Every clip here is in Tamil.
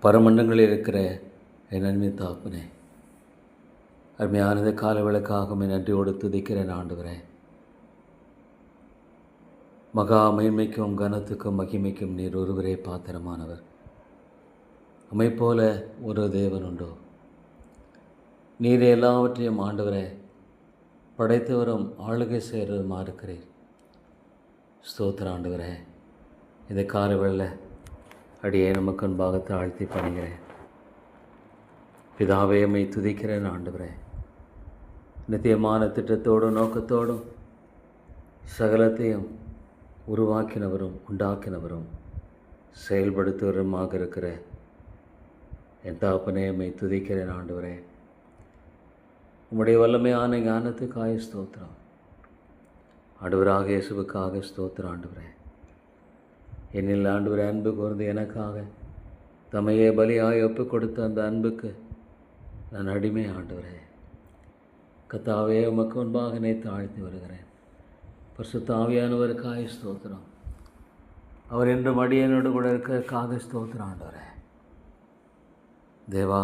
பரமண்டங்களில் இருக்கிற என் அன்பின் தாப்பனே, அருமையானது கால விளக்காகும் என் நன்றியோடு துதிக்கிறேன் ஆண்டவரே. மகா மேன்மைக்கும் கனத்துக்கும் மகிமைக்கும் நீர் ஒருவரே பாத்திரமானவர். உம்மைப்போல ஒரு தேவன் உண்டோ? நீர் எல்லாவற்றையும் ஆண்டவரே படைத்தவரும் ஆளுகை செய்கிறவருமா இருக்கிறீர். ஸ்தோத்திர ஆண்டவரே. இதை கால வெள்ள அடியே நமக்கு முன்பாக தாழ்த்தி பணிகிறேன். பிதாவே, உம்மை துதிக்கிறேன் ஆண்டவரே. நித்தியமான திட்டத்தோடும் நோக்கத்தோடும் சகலத்தையும் உருவாக்கினவரும் உண்டாக்கினவரும் செயல்படுத்துவருமாக இருக்கிற என் தாப்பனே, உம்மை துதிக்கிறேன் ஆண்டவரே. உம்முடைய வல்லமையான ஞானத்துக்காக ஸ்தோத்திரம். ஆண்டவராக இயேசுவுக்காக ஸ்தோத்திரம் ஆண்டவரே. என்னில் ஆண்டவரே அன்பு கூர்ந்து எனக்காக தம்மையே பலியாய் ஒப்பு கொடுத்த அந்த அன்புக்கு நான் அடிமை ஆண்டவரே. கர்த்தாவே, உமக்கு முன்பாக என்னை தாழ்த்தி வருகிறேன். பரிசுத்த ஆவியானவருக்காக ஸ்தோத்திரம். அவர் என்றும் அடியனோடு கூட இருக்கிறதுக்காக ஸ்தோத்திரம் ஆண்டவரே. தேவா,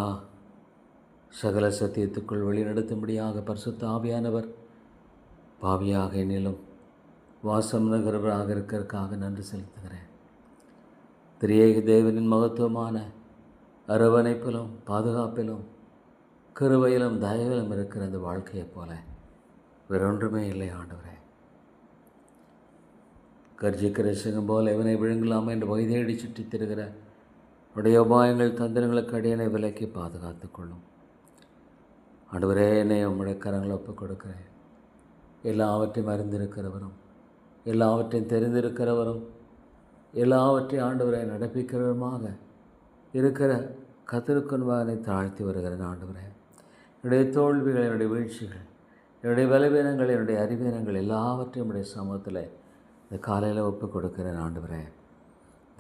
சகல சத்தியத்துக்குள் வழிநடத்தும்படியாக பரிசுத்த ஆவியானவர் பாவியாக என்னிலும் வாசம் நகர்வராக இருக்கிறதுக்காக நன்றி செலுத்துகிறேன். திரியேக தேவனின் மகத்துவமான அரவணைப்பிலும் பாதுகாப்பிலும் கிருபையிலும் தயவிலும் இருக்கிற அந்த வாழ்க்கையைப் போல வேறொன்றுமே இல்லை ஆண்டவரே. கர்ஜிக்கிற சிங்கம் போல இவனை விழுங்கலாமா என்று வயதேடி சுற்றித் திரிகிற உடைய உபாயங்கள் தந்திரங்களுக்கு அடியனை விலக்கி பாதுகாத்து கொள்ளும் ஆண்டவரே. என்னை உம்முடைய கரங்களை ஒப்புக் கொடுக்கிறேன். எல்லாவற்றையும் அறிந்திருக்கிறவரும் எல்லாவற்றையும் தெரிந்திருக்கிறவரும் எல்லாவற்றையும் ஆண்டவரை நடப்பிக்கிறவருமாக இருக்கிற கர்த்தருக்குன்பாக தாழ்த்தி வருகிறேன் ஆண்டவரே. என்னுடைய தோல்விகள், என்னுடைய வீழ்ச்சிகள், என்னுடைய பலவீனங்கள், என்னுடைய அறிவீனங்கள் எல்லாவற்றையும் என்னுடைய சமூகத்தில் இந்த காலையில் ஒப்புக் கொடுக்கிறேன் ஆண்டவரே.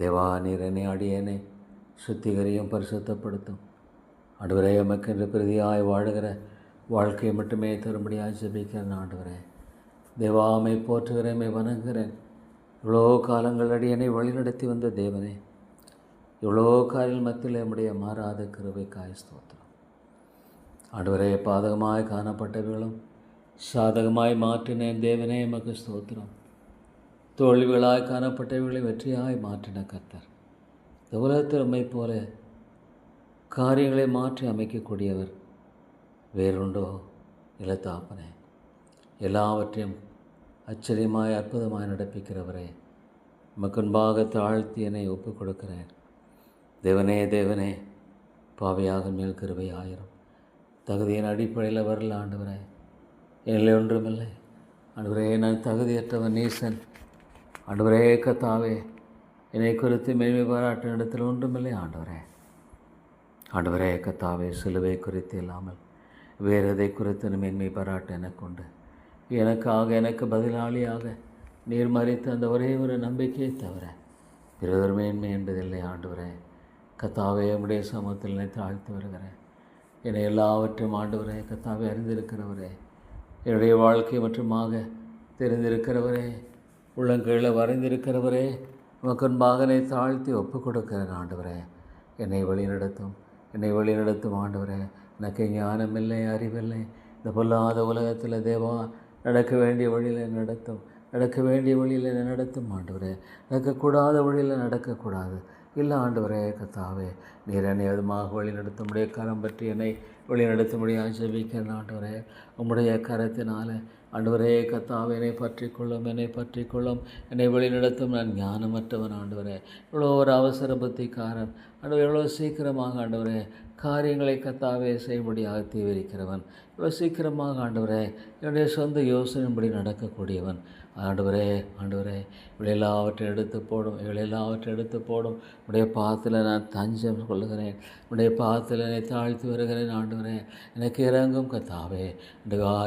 தேவா, நீர் என்னை அடியேனை சுத்திகரியும் பரிசுத்தப்படுத்தும் ஆண்டவரே. எமக்கென்று பிரதியாய் வாழுகிற வாழ்க்கையை மட்டுமே தரும்படியாக ஜெபிக்கிறேன் ஆண்டவரே. தேவாமை போற்றுகிறேன், வணங்குகிறேன். இவ்வளோ காலங்கள் அடியனை வழிநடத்தி வந்த தேவனே, இவ்வளோ காரில் மத்தியில் நம்முடைய மாறாத கிருபைக்காய் ஸ்தோத்திரம் ஆண்டவரே. பாதகமாய் காணப்பட்டவர்களும் சாதகமாய் மாற்றினேன் தேவனே, எமக்கு ஸ்தோத்திரம். தோல்விகளாய் காணப்பட்டவர்களை வெற்றியாய் மாற்றின கர்த்தர். இந்த உலகத்தில் உம்மை போல காரியங்களை மாற்றி அமைக்கக்கூடியவர் வேறுண்டோ? இளத்தாப்பனே, எல்லாவற்றையும் ஆச்சரியமாய் அற்புதமாய் நடப்பிக்கிறவரே, உமக்கு முன்பாக தாழ்த்தி என்னை ஒப்புக் கொடுக்கிறேன். தேவனே தேவனே, பாவியாக மேல் கிருபை ஆயிரம். தகுதியின் அடிப்படையில் வரல ஆண்டவரே. என்னில் ஒன்றுமில்லை ஆண்டவரே. நான் தகுதியற்றவன், நீசன் ஆண்டவரே. கர்த்தாவே, என்னை குறித்து மேன்மை பாராட்ட இடத்தில் ஒன்றுமில்லை ஆண்டவரே. ஆண்டவரே கர்த்தாவே, சிலுவை குறித்து இல்லாமல் வேறு எதை குறித்து மேன்மை பாராட்ட எனக்கு உண்டு. எனக்காக, எனக்கு பதிலாளியாக நீர் மறித்த அந்த ஒரே ஒரு நம்பிக்கையை தவிர பிறர் மேன்மை என்பதில்லை ஆண்டவரே. கர்த்தாவே, உம்முடைய சமூகத்தில் என்னை தாழ்த்தி வருகிறேன். என்னை எல்லாவற்றையும் ஆண்டவரே கர்த்தாவே அறிந்திருக்கிறவரே, என்னுடைய வாழ்க்கை மற்றுமாக தெரிந்திருக்கிறவரே, உள்ளங்கீழே வரைந்திருக்கிறவரே, உமக்கு முன்பாக என்னை தாழ்த்தி ஒப்புக் கொடுக்கிறேன் ஆண்டவரே. என்னை வழிநடத்தும் ஆண்டவரே. எனக்கு ஞானமில்லை, அறிவில்லை. இந்த பொல்லாத உலகத்தில் தேவா, நடக்க வேண்டிய வழியில் நடத்தும் ஆண்டவரே. நடக்கக்கூடாத வழியில் நடக்கக்கூடாது இல்லை ஆண்டவரே. கர்த்தாவே, நீர் என்னை அதுமாக வழி நடத்தும்படிய கரம் பற்றி என்னை வழி நடத்தும்படியாக ஜெபிக்கிறேன் ஆண்டவரே. உம்முடைய கரத்தினால ஆண்டவரே கர்த்தாவே, என்னை பற்றிக்கொள்ளும், என்னை வழி நடத்தும். நான் ஞானமற்றவன் ஆண்டவரே. இவ்வளோ ஒரு அவசர புத்திக்காரன் ஆண்டவரே. எவ்வளோ சீக்கிரமாக ஆண்டவரே காரியங்களை கர்த்தாவே செய்யும்படியாக தீவிரிக்கிறவன். இவ்வளோ சீக்கிரமாக ஆண்டவரே என்னுடைய சொந்த யோசனைப்படி நடக்கக்கூடியவன் ஆண்டவரே. இவளை எல்லாவற்றை எடுத்து போடும். உடைய பாதத்தில் நான் தஞ்சம் கொள்ளுகிறேன். உடைய பாதத்தில் என்னை தாழ்த்தி வருகிறேன் ஆண்டவரே. எனக்கு இறங்கும் கர்த்தாவே.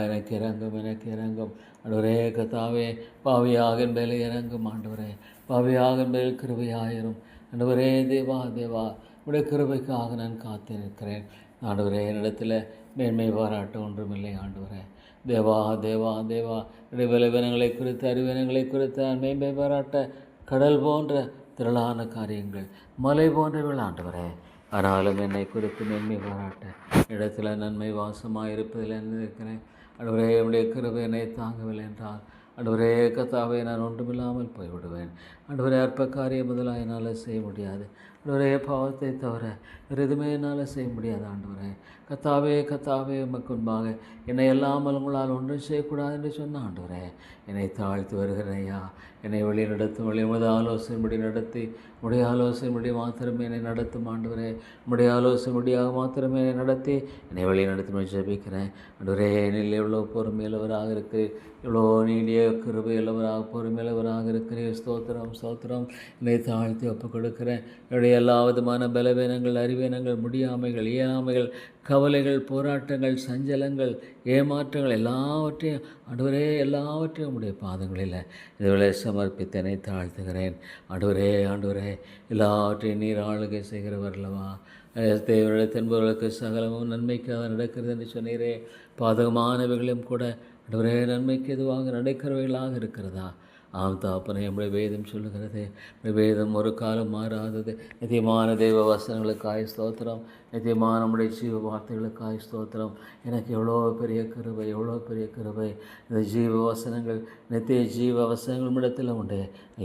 எனக்கு இறங்கும் ஆண்டவரே. கர்த்தாவே, பாவியாக மேலே இறங்கும் ஆண்டவரே. பாவியாக மேல் கிருபையாயிரும் ஆண்டவரே. தேவா, உடைய கிருபைக்காக நான் காத்து நிற்கிறேன் ஆண்டவரே. என்னிடத்தில் மேன்மை பாராட்ட ஒன்றுமில்லை ஆண்டவரே. தேவா என்னுடைய பலவீனங்களை குறித்து, அறிவீனங்களை குறித்து நான் மேன்மை பாராட்ட கடல் போன்ற திரளான காரியங்கள், மலை போன்றவர்கள் ஆண்டவரே ஆனாலும் என்னை குறித்து மேன்மை பாராட்ட இடத்துல நன்மை வாசமாக இருப்பதில் இருக்கிறேன். ஆண்டவரே, உம்முடைய கிருபை என்னை தாங்கவில்லை என்றால் ஆண்டவரே கர்த்தாவே, நான் ஒன்றுமில்லாமல் போய்விடுவேன். ஆண்டவரே, அற்ப காரியம் முதலாக என்னால் செய்ய முடியாது. ஆண்டவரே, பாவத்தை தவிர வேறு எதுவுமே என்னால் செய்ய முடியாது. ஆண்டவரே கர்த்தாவே, கர்த்தாவே, உமக்கு முன்பாக என்னை எல்லாமல் உங்களால் ஒன்றும் செய்யக்கூடாது என்று சொன்ன ஆண்டவரே, என்னை தாழ்த்தி வருகிறேன் ஐயா. என்னை வழி நடத்தும் வழி உமது ஆலோசனைப்படி நடத்தி உடைய ஆலோசனைப்படி மாத்திரமே என்னை நடத்தும் ஆண்டவரே. உடைய ஆலோசனைப்படியாக மாத்திரமே என்னை நடத்தி என்னை வழி நடத்தும் ஜெபிக்கிறேன். ஆண்டவரே, என்னில் எவ்வளோ பொறுமையுள்ளவராக இருக்கிறீர், இவ்வளோ நீடிய கிருபையுள்ளவராக பொறுமையுள்ளவராக இருக்கிறீர். ஸ்தோத்திரம் ஸ்தோத்திரம். என்னை தாழ்த்தி ஒப்புக் கொடுக்கிறேன். என்னுடைய எல்லா விதமான பலவீனங்கள், அறிவீனங்கள், முடியாமைகள், இயலாமைகள், கவலைகள், போராட்டங்கள், சஞ்சலங்கள், ஏமாற்றங்கள் எல்லாவற்றையும் ஆண்டவரே எல்லாவற்றையும் உடைய பாதங்களில் இதுவரை சமர்ப்பித்தனை தாழ்த்துகிறேன். ஆண்டவரே ஆண்டவரே, எல்லாவற்றையும் நீர் ஆளுகை செய்கிறவர்களவா. தேவனுடைய தென்பவர்களுக்கு சகலமும் நன்மைக்காக நடக்கிறது என்று சொன்னீரே. பாதகமானவைகளும் கூட ஆண்டவரே நன்மைக்கு எதுவாக நடக்கிறவைகளாக இருக்கிறதா? ஆம் தாப்பனை, நம்முடைய வேதம் சொல்லுகிறது. வேதம் ஒரு காலம் மாறாதது. நித்தியமான தெய்வ வசனங்களுக்காய் ஸ்தோத்திரம். நித்தியமான நம்முடைய ஜீவ வார்த்தைகளுக்காய் ஸ்தோத்திரம். எனக்கு எவ்வளோ பெரிய கிருபை, எவ்வளோ பெரிய கிருபை. இந்த ஜீவ வசனங்கள், நித்திய ஜீவ வசனங்கள் இடத்துல உண்டு.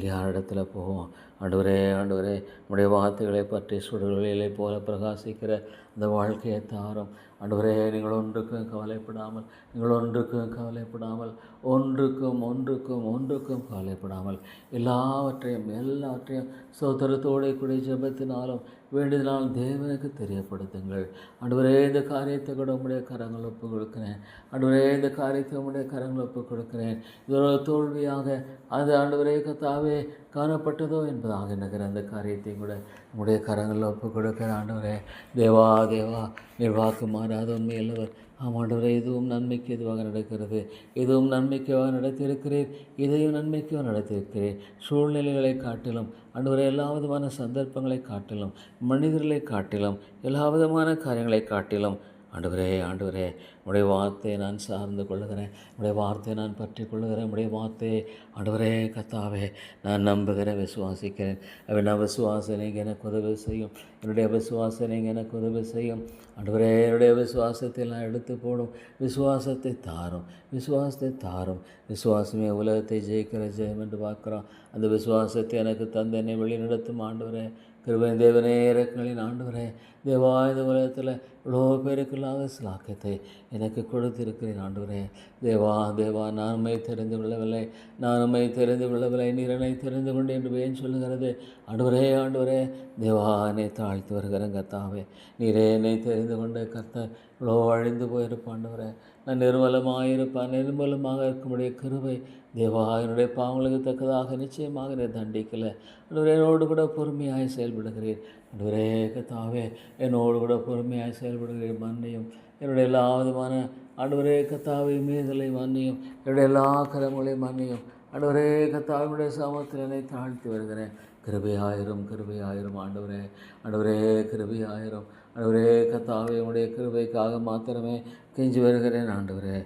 யார் இடத்துல போவோம்? ஆண்டவரே ஆண்டவரே, நம்முடைய வார்த்தைகளை பற்றி சுடர்களிலே போல பிரகாசிக்கிற அந்த வாழ்க்கையை தாரும். ஆண்டவரே, நீங்கள் ஒன்றுக்கும் கவலைப்படாமல், நீங்கள் ஒன்றுக்கும் கவலைப்படாமல், ஒன்றுக்கும் கவலைப்படாமல் எல்லாவற்றையும் சோதரத்தோடு கூடிய ஜெபத்தினாலும் வேண்டியதனால் தேவனுக்கு தெரியப்படுத்துங்கள். ஆண்டவரே, இந்த காரியத்தை கூட உம்முடைய கரங்கள் ஒப்புக் கொடுக்கிறேன். ஆண்டவரே, இந்த காரியத்தை உம்முடைய கரங்கள் ஒப்புக் கொடுக்கிறேன். இதோட தோல்வியாக அது ஆண்டவரே கர்த்தாவே காணப்பட்டதோ என்பதாக என்கிற அந்த காரியத்தையும் கூட உம்முடைய கரங்களில் ஒப்புக் கொடுக்கிறேன். ஆண்டவரே, தேவா தேவா, நீர் வாக்கு மாறாத உண்மை அல்லவர். ஆமாண்டவரே, இதுவும் நன்மைக்கு எதுவாக நடக்கிறது, இதுவும் நன்மைக்காக நடத்தியிருக்கிறேன், இதையும் நன்மைக்காக நடத்தியிருக்கிறேன். சூழ்நிலைகளை காட்டிலும் ஆண்டவரே, எல்லா விதமான சந்தர்ப்பங்களை காட்டிலும், மனிதர்களை காட்டிலும், எல்லா விதமான காரியங்களை காட்டிலும் ஆண்டவரே ஆண்டவரே, உடைய வார்த்தையை நான் சார்ந்து கொள்ளுகிறேன். உடைய வார்த்தையை நான் பற்றி கொள்ளுகிறேன். உடைய வார்த்தையை ஆண்டவரே கர்த்தாவே நான் நம்புகிறேன், விசுவாசிக்கிறேன். அவன் விசுவாசனை எனக்கு உதவி செய்யும். என்னுடைய விசுவாசனை எனக்கு உதவி செய்யும். ஆண்டவரே, என்னுடைய விசுவாசத்தை நான் எடுத்து போடும். விசுவாசத்தை தாரும், விசுவாசத்தை தாரும். விசுவாசமே உலகத்தை ஜெயிக்கிற ஜெயம் என்று பார்க்குறோம். அந்த விசுவாசத்தை எனக்கு தந்து என்னை வழி நடத்தும் ஆண்டவரே. கிருபை தேவனே, இரக்கங்களின் ஆண்டவரே, தேவா, இந்த உலகத்தில் இவ்வளோ பேருக்கு இல்லாத சிலாக்கியத்தை எனக்கு கொடுத்திருக்கிறேன் ஆண்டவரே. தேவா தேவா, நான் உம்மை தெரிந்து கொள்ளவில்லை, நீர் என்னை தெரிந்து கொண்டு என்று ஏன் சொல்லுகிறது? ஆண்டவரே ஆண்டவரே, தேவா, என்னை தாழ்த்து வருகிறேன் கர்த்தாவே. நீரே என்னை தெரிந்து கொண்ட கர்த்தர் இவ்வளோ அழிந்து போயிருப்பான் ஆண்டவரே. நான் நிர்மலமாக இருக்கும்படிய கிருபை தேவா, என்னுடைய பாவங்களுக்கு தக்கதாக நிச்சயமாக என்னை தண்டிக்கலை. என்னோடு கூட பொறுமையாக செயல்படுகிறேன். ஆண்டவரே கர்த்தாவே, என்னோடு கூட பொறுமையாக செயல்படுகிறேன். மன்னியும் என்னுடைய எல்லா விதமான ஆண்டவரே கர்த்தாவே மீதலை மன்னியும். என்னுடைய எல்லா கரங்களையும் மன்னியும். ஆண்டவரே கர்த்தாவினுடைய சமூகத்தில் என்னை தாழ்த்தி வருகிறேன். கிருபையாயிரும் ஆண்டவரே. ஆண்டவரே கிருபையாயிரும். ஆண்டவரே கர்த்தாவே, உடைய கிருபைக்காக மாத்திரமே கெஞ்சி வருகிறேன். ஆண்டவரே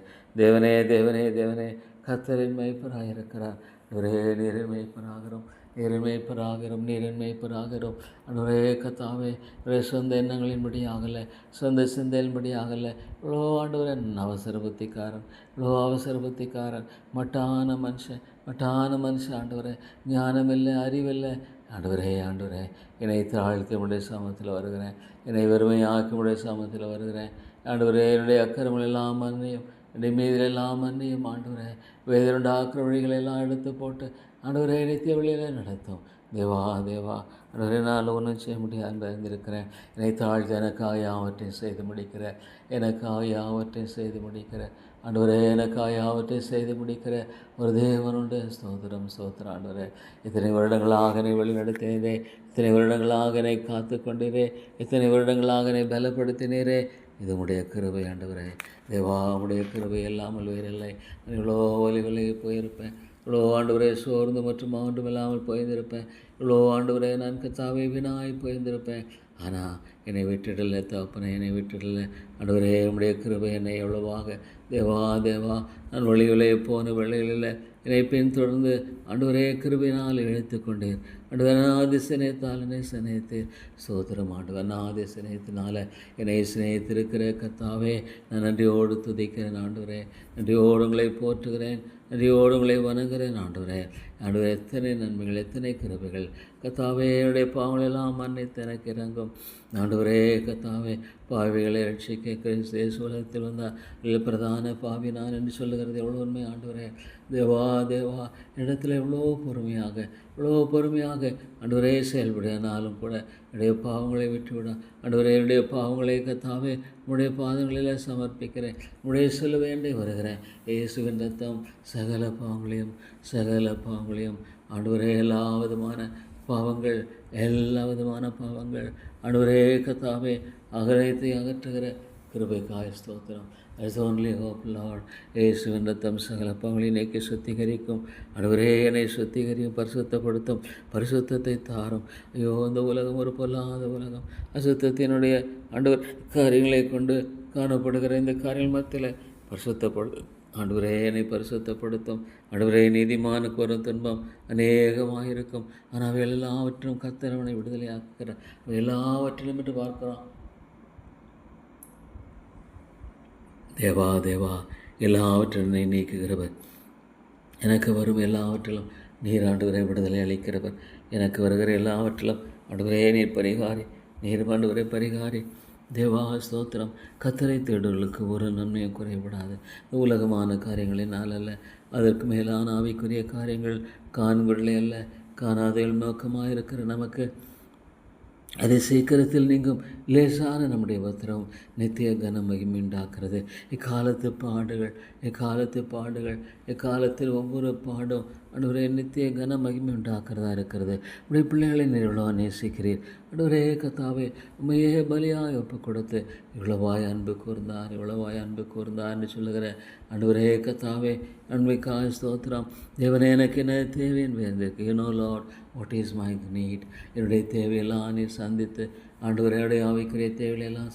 தேவனே தேவனே தேவனே, கர்த்தரின் மேய்ப்பராக இருக்கிறார். ஆண்டவரே, நீரின் மேய்ப்பராகிறோம், நீரின் மேய்ப்பராகிறோம். ஆண்டவரே கர்த்தாவே, சொந்த எண்ணங்களின்படி ஆகலை, சொந்த சிந்தையின்படி ஆகலை. இவ்வளோ ஆண்டவரே அவசர புத்திக்காரன், மட்டான மனுஷன் ஆண்டவரே. ஞானமில்லை, அறிவில்லை. ஆண்டவரே என்னை தாழ்த்தி உடைய சமூகத்தில் வருகிறேன். என்னை வெறுமையாக்கி உடைய சமூகத்தில் வருகிறேன். ஆண்டவரே, என்னுடைய அக்கிரமங்கள் எல்லாம் மன்னியும், என்னுடைய மீதிலெல்லாம் மன்னியும். ஆண்டவரே, வேதனுண்டாக்குற வழிகளெல்லாம் எடுத்து போட்டு ஆண்டவரே நித்திய வழியில் நடத்தும். தேவா ஆண்டவரே, நான் ஒன்றும் செய்ய முடியாது அறிந்திருக்கிறேன். என்னை தாழ்த்தி எனக்காக யாவற்றையும் செய்து முடிக்கிற ஆண்டவரே, எனக்காக யாவற்றையும் செய்து முடிக்கிற ஒரு தேவனுடைய ஸ்தோத்திரம் ஆண்டவரே. இத்தனை வருடங்களாக என்னை வழி நடத்தினீரே, இத்தனை வருடங்களாக என்னை காத்து கொண்டீரே, இத்தனை வருடங்களாக என்னை பலப்படுத்தினீரே. இது உடைய கிருபை ஆண்டவரே. தேவா, உடைய கிருபை இல்லாமல் வேறில்லை. நான் இவ்வளோ வழிகளில் போயிருப்பேன். இவ்வளோ ஆண்டவரே சோர்ந்து மற்றும் ஒன்றுமில்லாமல் போயிருந்திருப்பேன். இவ்வளோ ஆண்டவரே நான் கர்த்தாவே வீணாய் போயிருந்திருப்பேன். ஆனால் என்னை விட்டுடலை தகப்பனே, என்னை விட்டுடலை ஆண்டவரே. உடைய கிருபை என்னை எவ்வளவாக தேவா நான் வழிகளே போன வழிகளில் என்னை பின்தொடர்ந்து ஆண்டவரே கிருபையினால் இழுத்து கொண்டேன். ஆண்டவர் அநாதி சிநேகத்தால் என்னை சிநேகித்தீர். ஸ்தோத்திரம் ஆண்டவர். அநாதி சிநேகத்தினால என்னை சிநேகித்திருக்கிற கர்த்தாவே, நான் நன்றியோடு துதிக்கிறேன் ஆண்டவரே. நன்றியோடு உங்களை போற்றுகிறேன், நன்றியோடு உங்களை வணங்குகிறேன் ஆண்டவரே. ஆண்டவர் எத்தனை நன்மைகள், எத்தனை கிருபைகள் கர்த்தாவே. என்னுடைய பாவங்களெல்லாம் மன்னித்து எனக்கு இறங்கும் ஆண்டவரே. கர்த்தாவே, பாவிகளை ரட்சிக்க கிறிஸ்து இயேசு உலகத்தில் வந்தால் பிரதான பாவி நான் என்று சொல்லுகிறது எவ்வளோ உண்மை ஆண்டவரே. தேவா தேவா, இடத்துல எவ்வளோ பொறுமையாக ஆண்டவரே செயல்படுனாலும் கூட என்னுடைய பாவங்களை விட்டுவிட ஆண்டவரே. என்னுடைய பாவங்களை கர்த்தாவே உடைய பாதங்களில் சமர்ப்பிக்கிறேன். உடைய சொல்ல வேண்டி வருகிறேன். இயேசுவின் ரத்தம் சகல பாவங்களையும் ஆண்டவரே, எல்லா விதமான பாவங்கள் ஆண்டவரே கர்த்தாவே அகலத்தை அகற்றுகிற கிருபைக்காய் ஸ்தோத்திரம். As only hope, Lord. இயேசுவின் ரத்தம் சகல பாவங்களை நீக்கி சுத்திகரிக்கும் ஆண்டவரே. என்னை சுத்திகரியும், பரிசுத்தப்படுத்தும், பரிசுத்தத்தை தாரும். ஐயோ, இந்த உலகம் ஒரு பொல்லாத உலகம், அசுத்தத்தினுடைய ஆண்டவர் காரியங்களை கொண்டு காணப்படுகிற இந்த காரியங்கள் மத்தியில் பரிசுத்தப்படுத்தும் ஆண்டவரே. என்னை பரிசுத்தப்படுத்தும் ஆண்டவரே. நீதிமானுக்கு வரும் துன்பம் அநேகமாக ஆனால் அவை எல்லாவற்றும் கர்த்தரவனை விடுதலையாக்குகிறார். அவை எல்லாவற்றிலும் என்று பார்க்கிறோம். தேவா தேவா, எல்லாவற்றிலும் நீக்குகிறவர், எனக்கு வரும் எல்லாவற்றிலும் நீர் ஆண்டவரை விடுதலை அளிக்கிறவர், எனக்கு வருகிற எல்லாவற்றிலும் ஆண்டவரே நீர் பரிகாரி, நீர் ஆண்டவரை பரிகாரி. தேவா ஸ்தோத்திரம். கர்த்தரை தேடுவர்களுக்கு ஒரு நன்மையும் குறைவிடாது. உலகமான காரியங்களினால் அல்ல, அதற்கு மேலான ஆவிக்குரிய காரியங்கள் காண்பதில்லை அல்ல, காணாதையில் நோக்கமாக இருக்கிற நமக்கு அதை சீக்கிரத்தில் நீங்கும் லேசான நம்முடைய உத்தரவும் நித்திய கன மகிமையுண்டாக்குறது. இக்காலத்து பாடுகள் இக்காலத்தில் ஒவ்வொரு பாடும் ஆண்டவரே நித்திய கன மகிமை உண்டாக்குறதா இருக்கிறது. உடைய பிள்ளைகளை இவ்வளவா நேசிக்கிறீர் ஆண்டவரே. கர்த்தாவே, உண்மையே பலியாய் ஒப்பு கொடுத்து இவ்வளவாய் அன்பு கூர்ந்தார் என்று சொல்லுகிற ஆண்டவரே கர்த்தாவே, அன்பைக்காய் ஸ்தோத்திரம். தேவனே, எனக்கு என்ன தேவைன்னு வேண்டியிருக்கு. You know Lord what is my NEET. என்னுடைய தேவையெல்லாம் நீர் சந்தித்து ஆண்டவரையுடைய ஆவிக்குரிய தேவையெல்லாம்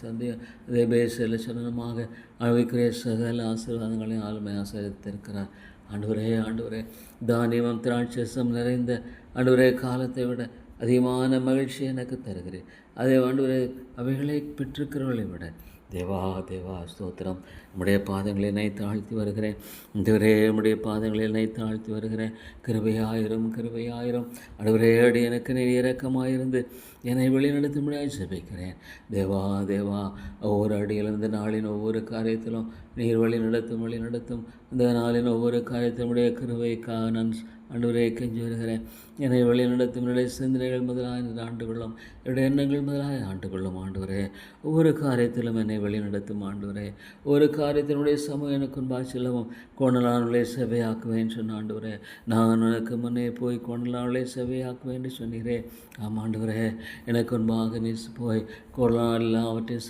அதே பேசல சனமாக ஆவிக்குரிய சகல ஆசீர்வாதங்களையும் ஆளுமை ஆசிரியத்திருக்கிறார். ஆண்டவரே, தானியமும் திராட்சசம் நிறைந்த ஆண்டவரே காலத்தை விட அதிகமான மகிழ்ச்சி எனக்கு தருகிறேன். அதே ஆண்டவரே, அவைகளை பெற்றிருக்கிறவர்களை விட தேவா ஸ்தோத்திரம். நம்முடைய பாதங்களை என்னை தாழ்த்தி வருகிறேன். இதுவரே நம்முடைய பாதங்களை என்னை தாழ்த்தி வருகிறேன். கிருபையாயிரும் ஆண்டவரே, அடி எனக்கு நீர் இரக்கமாயிருந்து என்னை வழிநடத்தும்படியாய் ஜெபிக்கிறேன். தேவா, ஒவ்வொரு அடியிலிருந்து நாளின் ஒவ்வொரு காரியத்திலும் நீர் வழி நடத்தும். இந்த நாளின் ஒவ்வொரு காரியத்திலும் உடைய கிருபைக்காக நான் ஆண்டவரே கெஞ்சி வருகிறேன். என்னை வழி நடத்தும் என்னுடைய சிந்தனைகள் முதலாக ஆண்டுகொள்ளும், என்னுடைய எண்ணங்கள் முதலாக ஆண்டுகொள்ளும் ஆண்டவரே. ஒவ்வொரு காரியத்திலும் என்னை வழி நடத்தும் ஆண்டவரே. ஒவ்வொரு காரியத்தினுடைய சமூகம் எனக்கு முன்பாக செல்லவும் கோணலானவளை செவையாக்குவேன் சொன்ன ஆண்டவரே. நான் உனக்கு முன்னே போய் கோணலானவளை செவையாக்குவேன் என்று சொன்னீரே. ஆமாம் ஆண்டவரே, எனக்கு முன்பாக நீ போய் கோணலால் எல்லாவற்றையும்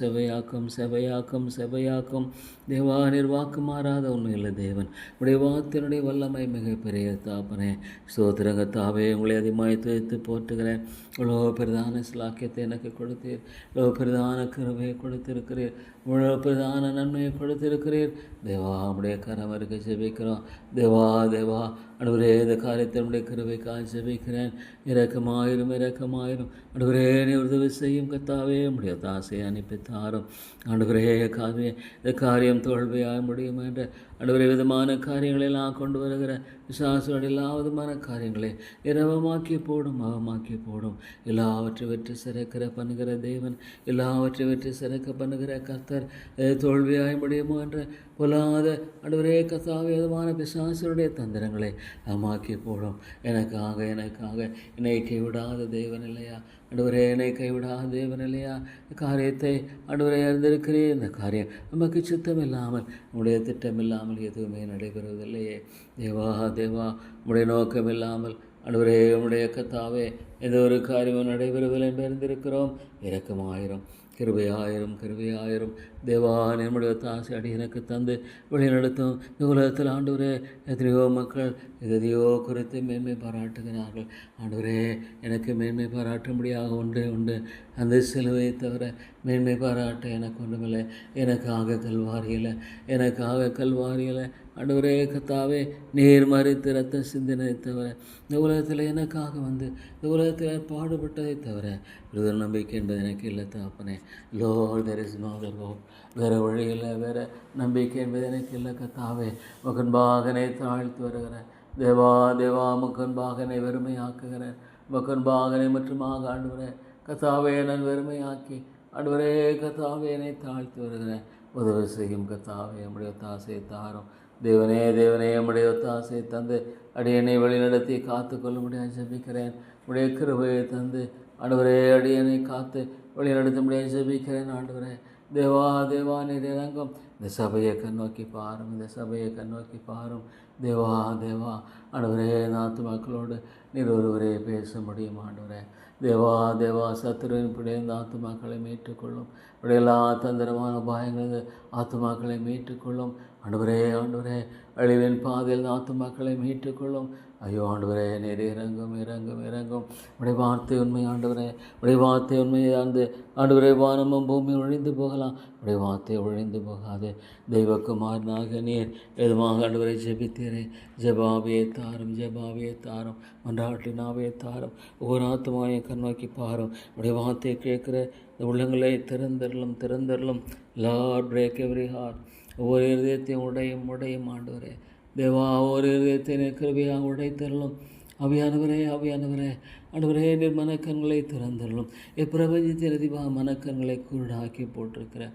செவையாக்கும். தேவா, நீர் வாக்கு மாறாத உண்மையுள்ள தேவன். உடைய வார்த்தையினுடைய வல்லமை மிக பெரிய தாப்பனே. ஸ்தோத்திரங்கத்தாவே, உங்களை அதிகமாய் துவைத்து போற்றுகிறேன். இவ்வளோ பிரதான சிலாக்கியத்தை எனக்கு கொடுத்தீர், இவ்வளோ பிரதான கிருபையை கொடுத்திருக்கிறீர், இவ்வளோ பிரதான நன்மையை கொடுத்திருக்கிறீர். தேவா, உடைய கரம் இருக்க ஜெபிக்கிறோம். தேவா ஆண்டவரே, இந்த காரியத்தை நம்முடைய கிருபைக்காக ஜெபிக்கிறேன். இரக்கமாயிரும் ஆண்டவரே, நீ உதவி செய்யும் கர்த்தாவே. உடைய தாசையை அனுப்பித்தாரும் ஆண்டவரே. இந்த காரியம் தோல்வியாக முடியும் என்ற ஆண்டவரே விதமான காரியங்களெல்லாம் கொண்டு வருகிற விசுவாசோட எல்லா விதமான காரியங்களை இரவமாக்கி போடும், அவமாக்கி போடும். எல்லாவற்றை வெற்றி சிறக்கிற பண்ணுகிற தேவன், எல்லாவற்றை வெற்றி சிறக்க பண்ணுகிற கர்த்தர். தோல்வியாய் முடியுமோ என்ற பொல்லாத ஆண்டவரே கர்த்தாவே விதமான பிசாசுடைய தந்திரங்களை அவமாக்கி போடும். எனக்காக என்னை கைவிடாத தேவன் இல்லையா ஆண்டவரே? என்னை கைவிடாத தேவன் இல்லையா? காரியத்தை ஆண்டவரை அறிந்திருக்கிறேன். இந்த காரியம் நமக்கு சித்தம் இல்லாமல், நம்முடைய திட்டம் இல்லாமல் எதுவுமே நடைபெறுவதில்லையே. தேவா, உடைய நோக்கம் இல்லாமல் ஆண்டவரே, உடைய கர்த்தாவே ஏதோ ஒரு காரியமும் நடைபெறவில்லை என்று அறிந்திருக்கிறோம். இரக்கமாயிரும், கிருபையாயிரும். தேவா, நம்முடைய தாசை அடி எனக்கு தந்து வழி நடத்தும். இந்த உலகத்தில் ஆண்டவரே எத்தனையோ மக்கள் எதையோ குறித்து மேன்மை பாராட்டுகிறார்கள். ஆண்டவரே, எனக்கு மேன்மை பாராட்டும்படியாக உண்டு. அந்த சிலுவை தவிர மேன்மை பாராட்ட எனக்கு ஒன்றுமில்லை. எனக்காக கல்வாரியில் ஆண்டவரே கர்த்தாவே, நீர் மரித்து ரத்தம் சிந்தினதை தவிர, இந்த உலகத்தில் எனக்காக வந்து இந்த உலகத்தில் பாடுபட்டதை தவிர விடுதலை நம்பிக்கை என்பது எனக்கு இல்லை தகப்பனே. Lord, there is no other hope. வேறு வழி இல்லை, வேறு நம்பிக்கை என்பது எனக்கு இல்லை கர்த்தாவே. முகன்பாகனை தாழ்த்து வருகிறேன் தேவா. தேவா, முகன்பாகனை வெறுமையாக்குகிறேன். முகன்பாகனை மட்டுமாக ஆண்டவரே கர்த்தாவே நான் வெறுமையாக்கி ஆண்டவரே கர்த்தாவே என்னை தாழ்த்து வருகிறேன். உதவி செய்யும் கர்த்தாவே, நம்முடைய ஒத்தாசையை தாரும். தேவனே தேவனே, நம்முடைய ஒத்தாசையை தந்து அடியனை வழிநடத்தி காத்து கொள்ள முடியாது ஜெபிக்கிறேன். உடைய கிருபையை தந்து ஆண்டவரே அடியனை காத்து வழிநடத்த முடியாது ஜெபிக்கிறேன். ஆண்டவரே தேவா தேவா, நீர் இறங்கும். இந்த சபையை கண்ணோக்கி பாரும், இந்த சபையை கண்ணோக்கி பாரும். தேவா தேவா, ஆண்டவரே நாத்து மக்களோடு நீர் ஒருவரே பேச முடியும். ஆண்டவரே தேவா தேவா, சத்துருவின் பிடிந்த ஆத்துமாக்களை மீட்டுக்கொள்ளும். உடைய எல்லா தந்திரமான உபாயங்கள் ஆத்துமாக்களை மீட்டுக்கொள்ளும். ஆண்டவரே ஆண்டவரே, அழிவின் பாதையில் ஆத்துமாக்களை மீட்டுக்கொள்ளும். ஐயோ ஆண்டவரே, நீர் இறங்கும் இறங்கும் இறங்கும். உடைய வார்த்தை உண்மை ஆண்டவரே, உடைய வார்த்தை உண்மையானது ஆண்டவரே. வானமும் பூமி ஒழிந்து போகலாம், உடைய வார்த்தை ஒழிந்து போகாது. தெய்வக்குமாரனாக நீர் எதுமாக ஆண்டவரை ஜெபித்தீரே. ஜெபாவியை தாரும், ஜெபாவியை தாரும், மன்றாட்டினாவே தாரும். ஒவ்வொரு ஆத்துமாவை கண்ணோக்கி பாரும். உடைய வார்த்தையை கேட்குற இந்த உள்ளங்களை திறந்தரலும் திறந்தரலும். Lord, break every heart. ஒவ்வொரு இருதயத்தையும் உடையும் உடையும் ஆண்டவரே தேவா. ஒரு இருதயத்தை கிருபையாக உடைத்தரலும். அவியானவரே அவியானவரே, ஆண்டவரே நீர் மனக்கண்களை திறந்தரலும். எப்பிரபஞ்சத்தின் அதிபாக மனக்கண்களை குருடாக்கி போட்டிருக்கிற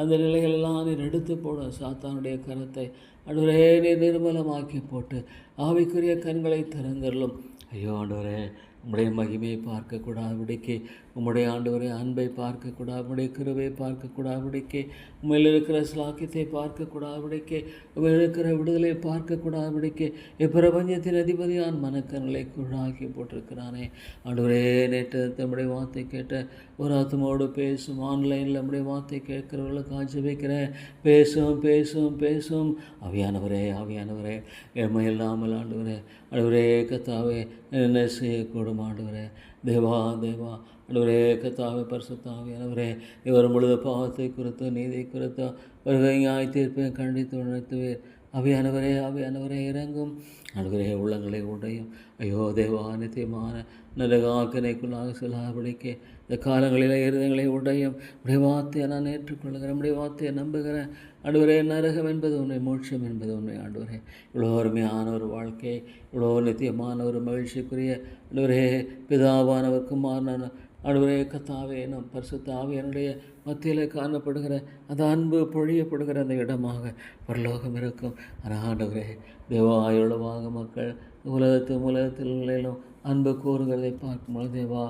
அந்த நிலைகளெல்லாம் நீர் எடுத்து போட சாத்தானுடைய கரத்தை ஆண்டவரே நீர் நிர்மலமாக்கி போட்டு ஆவிக்குரிய கண்களை திறந்தரலும். ஐயோ ஆண்டவரே, உம்முடைய மகிமையை பார்க்கக்கூடாதபடிக்கு, உம்முடைய ஆண்டவரை அன்பை பார்க்கக்கூடாது, உம்முடைய கிருபையை பார்க்கக்கூடாதபடிக்கு, உண்மையில் இருக்கிற ஸ்லாக்கியத்தை பார்க்கக்கூடாதபடிக்கு, உண்மையில் இருக்கிற விடுதலையை பார்க்கக்கூடாதபடிக்கு இப்பிரபஞ்சத்தின் அதிபதியான் மனக்கண்களை குழாக்கி போட்டிருக்கிறானே. ஆண்டவரே, நேற்று நம்முடைய வார்த்தை கேட்ட ஒரு ஆத்மாவோடு பேசும். ஆன்லைனில் நம்முடைய வார்த்தை கேட்கிறவர்களுக்கு ஆட்சேபிக்கிறேன். பேசும் பேசும் பேசும். அவியானவரே அவியானவரே, எம்மை இல்லாமல் ஆண்டவரே ஆண்டவரே கத்தாவே என்ன செய்யக்கூடும் ஆண்டவரே. தேவா தேவா, ஆண்டவரே கத்தாவே பரிசுத்தாவியானவரே, இவர் முழுது பாவத்தை குறித்து நீதி குறித்து வருகை நியாய தீர்ப்பை கண்டித்து உணர்த்துவேர். அவியானவரே அவியானவரே இறங்கும். ஆண்டவரே உள்ளங்களை உடையும். ஐயோ தேவா, நித்தியமான நரகாக்கினைக்குள்ளாக செல்லாதபடிக்கு இந்த காலங்களில் இருதயங்களை உடையும். உடைய வார்த்தையை நான் ஏற்றுக்கொள்கிறேன், உடைய வார்த்தையை நம்புகிறேன். ஆண்டவரே, நரகம் என்பது உண்மை, மோட்சம் என்பது உண்மை. ஆண்டவரே, இவ்வளோ அருமையான ஒரு வாழ்க்கை, இவ்வளோ நித்தியமான ஒரு மகிழ்ச்சிக்குரிய ஆண்டவரே பிதாவானவருக்கு மாறின ஆண்டவரே கத்தாவே நம் பரிசுத்தாவே என்னுடைய மத்தியில் காணப்படுகிற அந்த அன்பு பொழியப்படுகிற அந்த இடமாக பரலோகம் இருக்கும். ஆனால் ஆண்டவரே தேவா, எவ்வளவாக மக்கள் உலகத்திலும் அன்பு கூறுகிறதை பார்க்கும்போது தேவா,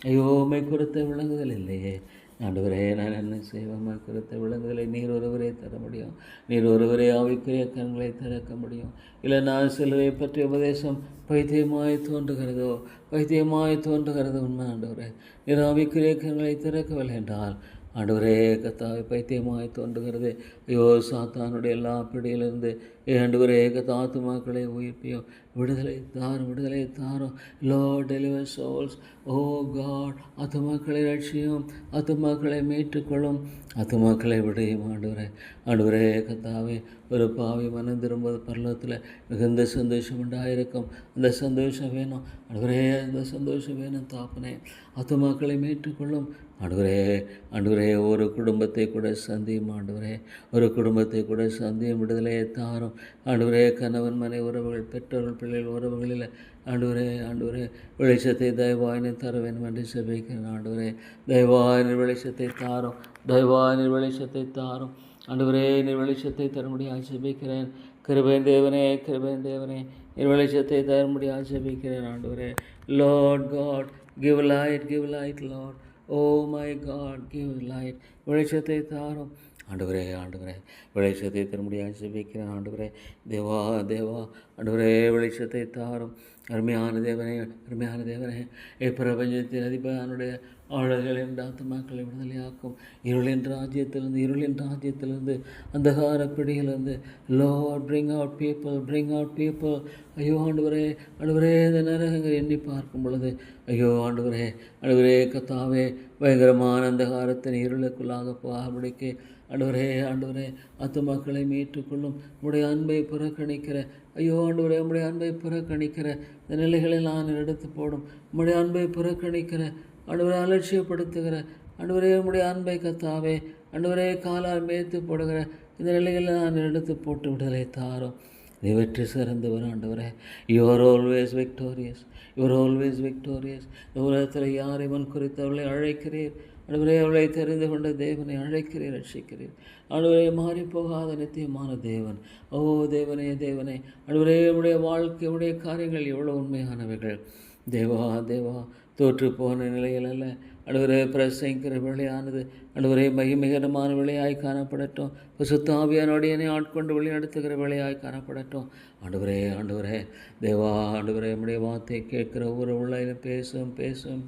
ஐயோ உம்மை குறித்த விளங்குதல் இல்லையே. ஆண்டவரே, நான் என்ன செய்வேன்? குறித்த விளங்குதலை நீர் ஒருவரே தர முடியும். நீர் ஒருவரே ஆவிக்குரிய கண்களை திறக்க முடியும். இல்லை நான் சிலுவை பற்றிய உபதேசம் பைத்தியமாய் தோன்றுகிறதோ உண்மை ஆண்டவரே. நீர் ஆவிக்குரிய கண்களை திறக்கவில்லை என்றால் ஆண்டவரே கத்தாவை பைத்தியமாய் தோன்றுகிறது. ஐயோ சாத்தானுடைய எல்லா பிடியிலிருந்து ஆண்டவரே ஆத்துமாக்களை உயிர்ப்பியும். விடுதலை தாரும். Lord, deliver souls. O God, ஆத்துமாக்களை ரட்சியும், ஆத்துமாக்களை மீட்டுக்கொள்ளும், ஆத்துமாக்களை விடையும் ஆண்டவரே கத்தாவே. ஒரு பாவி மனம் திரும்புவது பரலோகத்தில் மிகுந்த சந்தோஷம் உண்டாயிருக்கும். அந்த சந்தோஷம் வேணும் ஆண்டவரே, அந்த சந்தோஷம் வேணும் தாப்பனே. ஆத்துமாக்களை மீட்டுக்கொள்ளும் ஆண்டவரே. ஒரு குடும்பத்தை கூட சந்தியும் ஆண்டவரே, ஒரு குடும்பத்தை கூட சந்தியும். விடுதலையை தாரும் ஆண்டவரே. கணவன் மனை உறவுகள், பெற்றோர்கள் பிள்ளைகள் உறவுகளில் ஆண்டவரே வெளிச்சத்தை தயவாயினை தர வேண்டும் என்று செபிக்கிறேன். ஆண்டவரே, தயவாயின வெளிச்சத்தை தாரும் ஆண்டவரே. நீர் வெளிச்சத்தை தரும்படியாக செபிக்கிறேன். கிருபையின் தேவனே நீர் வெளிச்சத்தை தரும்படியாக செபிக்கிறேன். ஆண்டவரே, Lord God, give light Lord. Oh my God, give light. வெளிச்சத்தை தாரும் ஆண்டவரே. வெளிச்சத்தை தரும்படியாக செபிக்கிறேன். ஆண்டவரே தேவா ஆண்டவரே, வெளிச்சத்தை தாரும். அருமையான தேவனே, பிரபஞ்சத்தின் அதிபனுடைய ஆழர்கள் என்ற ஆத்மாக்களை விடுதலையாக்கும். இருளின் ராஜ்யத்திலிருந்து அந்தகார பிடியிலிருந்து லார்ட் bring out people. ஐயோ ஆண்டவரே, இந்த நரகங்கள் எண்ணி பார்க்கும் பொழுது ஐயோ ஆண்டவரே கத்தாவே, பயங்கரமான அந்தகாரத்தின் இருளுக்குள்ளாக போகாபடிக்கு ஆண்டவரே ஆத்துமாக்களை மீட்டுக்கொள்ளும். உடைய அன்பை புறக்கணிக்கிற ஐயோ ஆண்டவரே, உடைய அன்பை புறக்கணிக்கிற இந்த நிலைகளை நான் எடுத்து போடும். உடைய அன்பை புறக்கணிக்கிற அலட்சியப்படுத்துகிற உடைய அன்பை கத்தாவே காலால் மேய்த்து போடுகிற இந்த நிலைகளில் நான் எடுத்து போட்டு விடுதலை தாரும். நீ வெற்றி சிறந்தவர் ஆண்டவரே. You are always victorious. இந்த உலகத்தில் யாரை முன் குறித்து அவளை அழைக்கிறீர் அவளை தெரிந்து கொண்ட தேவனை அழைக்கிறீர், ரட்சிக்கிறீர். மாறி போகாத நித்தியமான தேவன். ஓ தேவனே உடைய வாழ்க்கை, உடைய காரியங்கள் எவ்வளோ உண்மையானவைகள். தேவா தோற்று போன நிலையில் அல்ல பிரசங்கிற விளையானது மகிமைகரமான விளையாய் காணப்படட்டும். பரிசுத்த ஆவியானோடையனை ஆட்கொண்டு வழி நடத்துகிற விளையாய் காணப்படட்டும். ஆண்டவரே தேவா நம்முடைய வார்த்தை கேட்கிற ஒவ்வொரு உள்ளாயிலும் பேசும் பேசும்.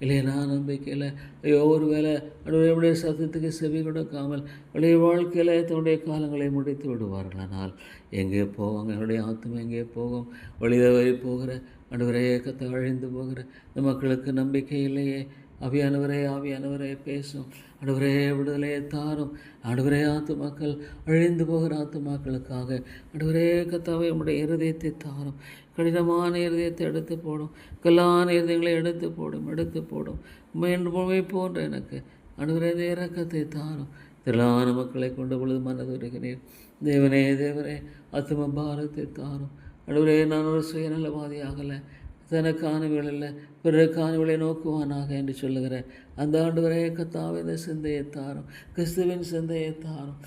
இல்லையா நம்பிக்கையில் ஐயோ ஒரு வேளை நம்முடைய சத்தத்துக்கு செவி கொடுக்காமல் உடைய வாழ்க்கையில் தன்னுடைய காலங்களை முடித்து விடுவார்களானால் எங்கே போவாங்க? என்னுடைய ஆத்மா எங்கே போகும்? வழிதவறி போகிற கத்த அழிந்து போகிற இந்த மக்களுக்கு நம்பிக்கை இல்லையே. ஆவியானவரே பேசும். விடுதலையை தாரும். ஆத்துமாக்கள் அழிந்து போகிற ஆத்துமாக்களுக்காக கத்தாவே நம்முடைய இருதயத்தை தாரும். கடினமான இருதயத்தை எடுத்து போடும். கல்லான இருதயங்களை எடுத்து போடும். உண்மை போன்ற எனக்கு இந்த இறக்கத்தை தாரும். திரளான மக்களை கொண்டு பொழுது மனதுருகிறேன். தேவனே ஆத்தும பாரத்தை தாரும். நான் ஒரு சுயநலவாதியாகலை, தனக்கானவில்லை பிறருக்கானவிலை நோக்குவானாக என்று சொல்லுகிற அந்த கத்தாவே இந்த சிந்தையை தாரும். கிறிஸ்துவின் சிந்தையை தாரும்.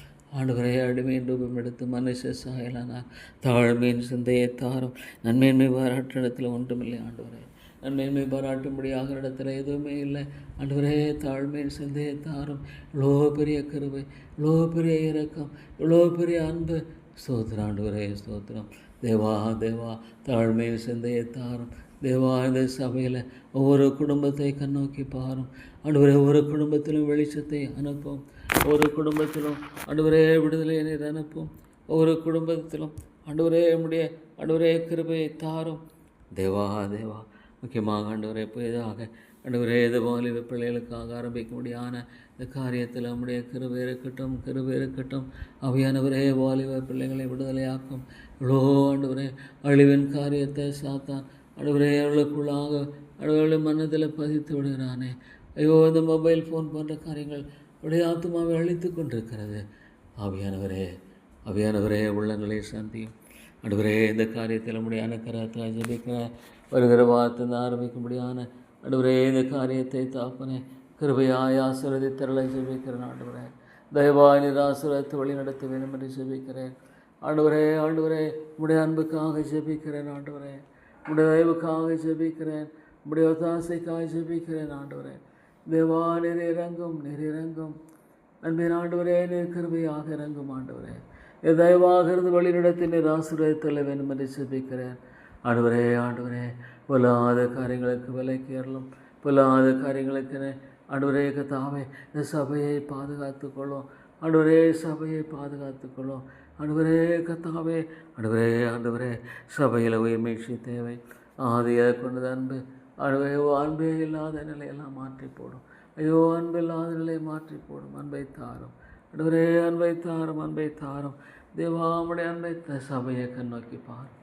அடிமையின் ரூபம் எடுத்து மனுஷ சாயலானார். தாழ்மையின் சிந்தையை தாரும். நன்மையின்மை பாராட்டு இடத்துல ஒன்றுமில்லை. நன்மையின்மை பாராட்டும்படியாக இடத்துல எதுவுமே இல்லை. தாழ்மையின் சிந்தையை தாரும். இவ்வளோ பெரிய கிருபை, இவ்வளோ பெரிய இரக்கம், இவ்வளோ பெரிய அன்பு. ஸ்தோத்திரம். தேவா தாழ்மையின் சிந்தையை தாரும். இந்த சபையில் ஒவ்வொரு குடும்பத்தை கண்ணோக்கி பாரும். ஒவ்வொரு குடும்பத்திலும் வெளிச்சத்தை அனுப்பும். ஒவ்வொரு குடும்பத்திலும் விடுதலை நீர் அனுப்பும். ஒவ்வொரு குடும்பத்திலும் நம்முடைய கிருபையை தாரும். தேவா முக்கியமாக புதிதாக இது வாலிப பிள்ளைகளுக்காக ஆரம்பிக்க முடியாத இந்த காரியத்தில் நம்முடைய கிருபை இருக்கட்டும். ஆவியானவரே வாலிப பிள்ளைகளை விடுதலையாக்கும். இவ்வளோ அழிவின் காரியத்தை சாத்தான் அவர்களுக்குள்ளாக அவர்களுடைய மனதில் பதித்து விடுகிறானே. ஐயோ இந்த மொபைல் ஃபோன் போன்ற காரியங்கள் அவருடைய ஆத்மாவை அழித்து கொண்டிருக்கிறது. ஆவியானவரே உள்ளங்களை சந்தியும். இந்த காரியத்தில் நம்முடைய அனுக்கிரகத்தில் ஜெபிக்கிற வருகிற வார்த்தை ஆரம்பிக்கும்படியான இந்த காரியத்தை தாப்பனே கிருபையாய் ஆசீர்வதித்தருளை ஜெபிக்கிறேன். தயவாய் நீர் ஆசீர்வதித்து வழி நடத்த வேண்டும் என்று ஜெபிக்கிறேன். உடைய அன்புக்காக ஜெபிக்கிறேன். உடைய தயவுக்காக ஜெபிக்கிறேன். உடைய ஒத்தாசைக்காக ஜெபிக்கிறேன். தேவா நீர் இறங்கும். அன்பின் நீர் கிருபையாக இறங்கும். தயவாக இருந்து வழி நடத்தி நீர் ஆசீர்வதித்தருள வேண்டும் என்று ஜெபிக்கிறேன். பொல்லாத காரியங்களுக்கு விலைக்கு ஏறலும். பொல்லாத காரியங்களுக்கு கத்தாவே இந்த சபையை பாதுகாத்து கொள்ளும். சபையை பாதுகாத்து கொள்ளும். கத்தாவே சபையில் உயிர்மீழ்ச்சி தேவை. ஆதியாக கொண்டது அன்பு. அன்பே இல்லாத நிலையெல்லாம் மாற்றி போடும். அன்பு இல்லாத நிலையை மாற்றி போடும். அன்பை தாரும். அன்பை தாரும். தேவாமுடைய அன்பை சபையை கண்ணோக்கி பாரும்.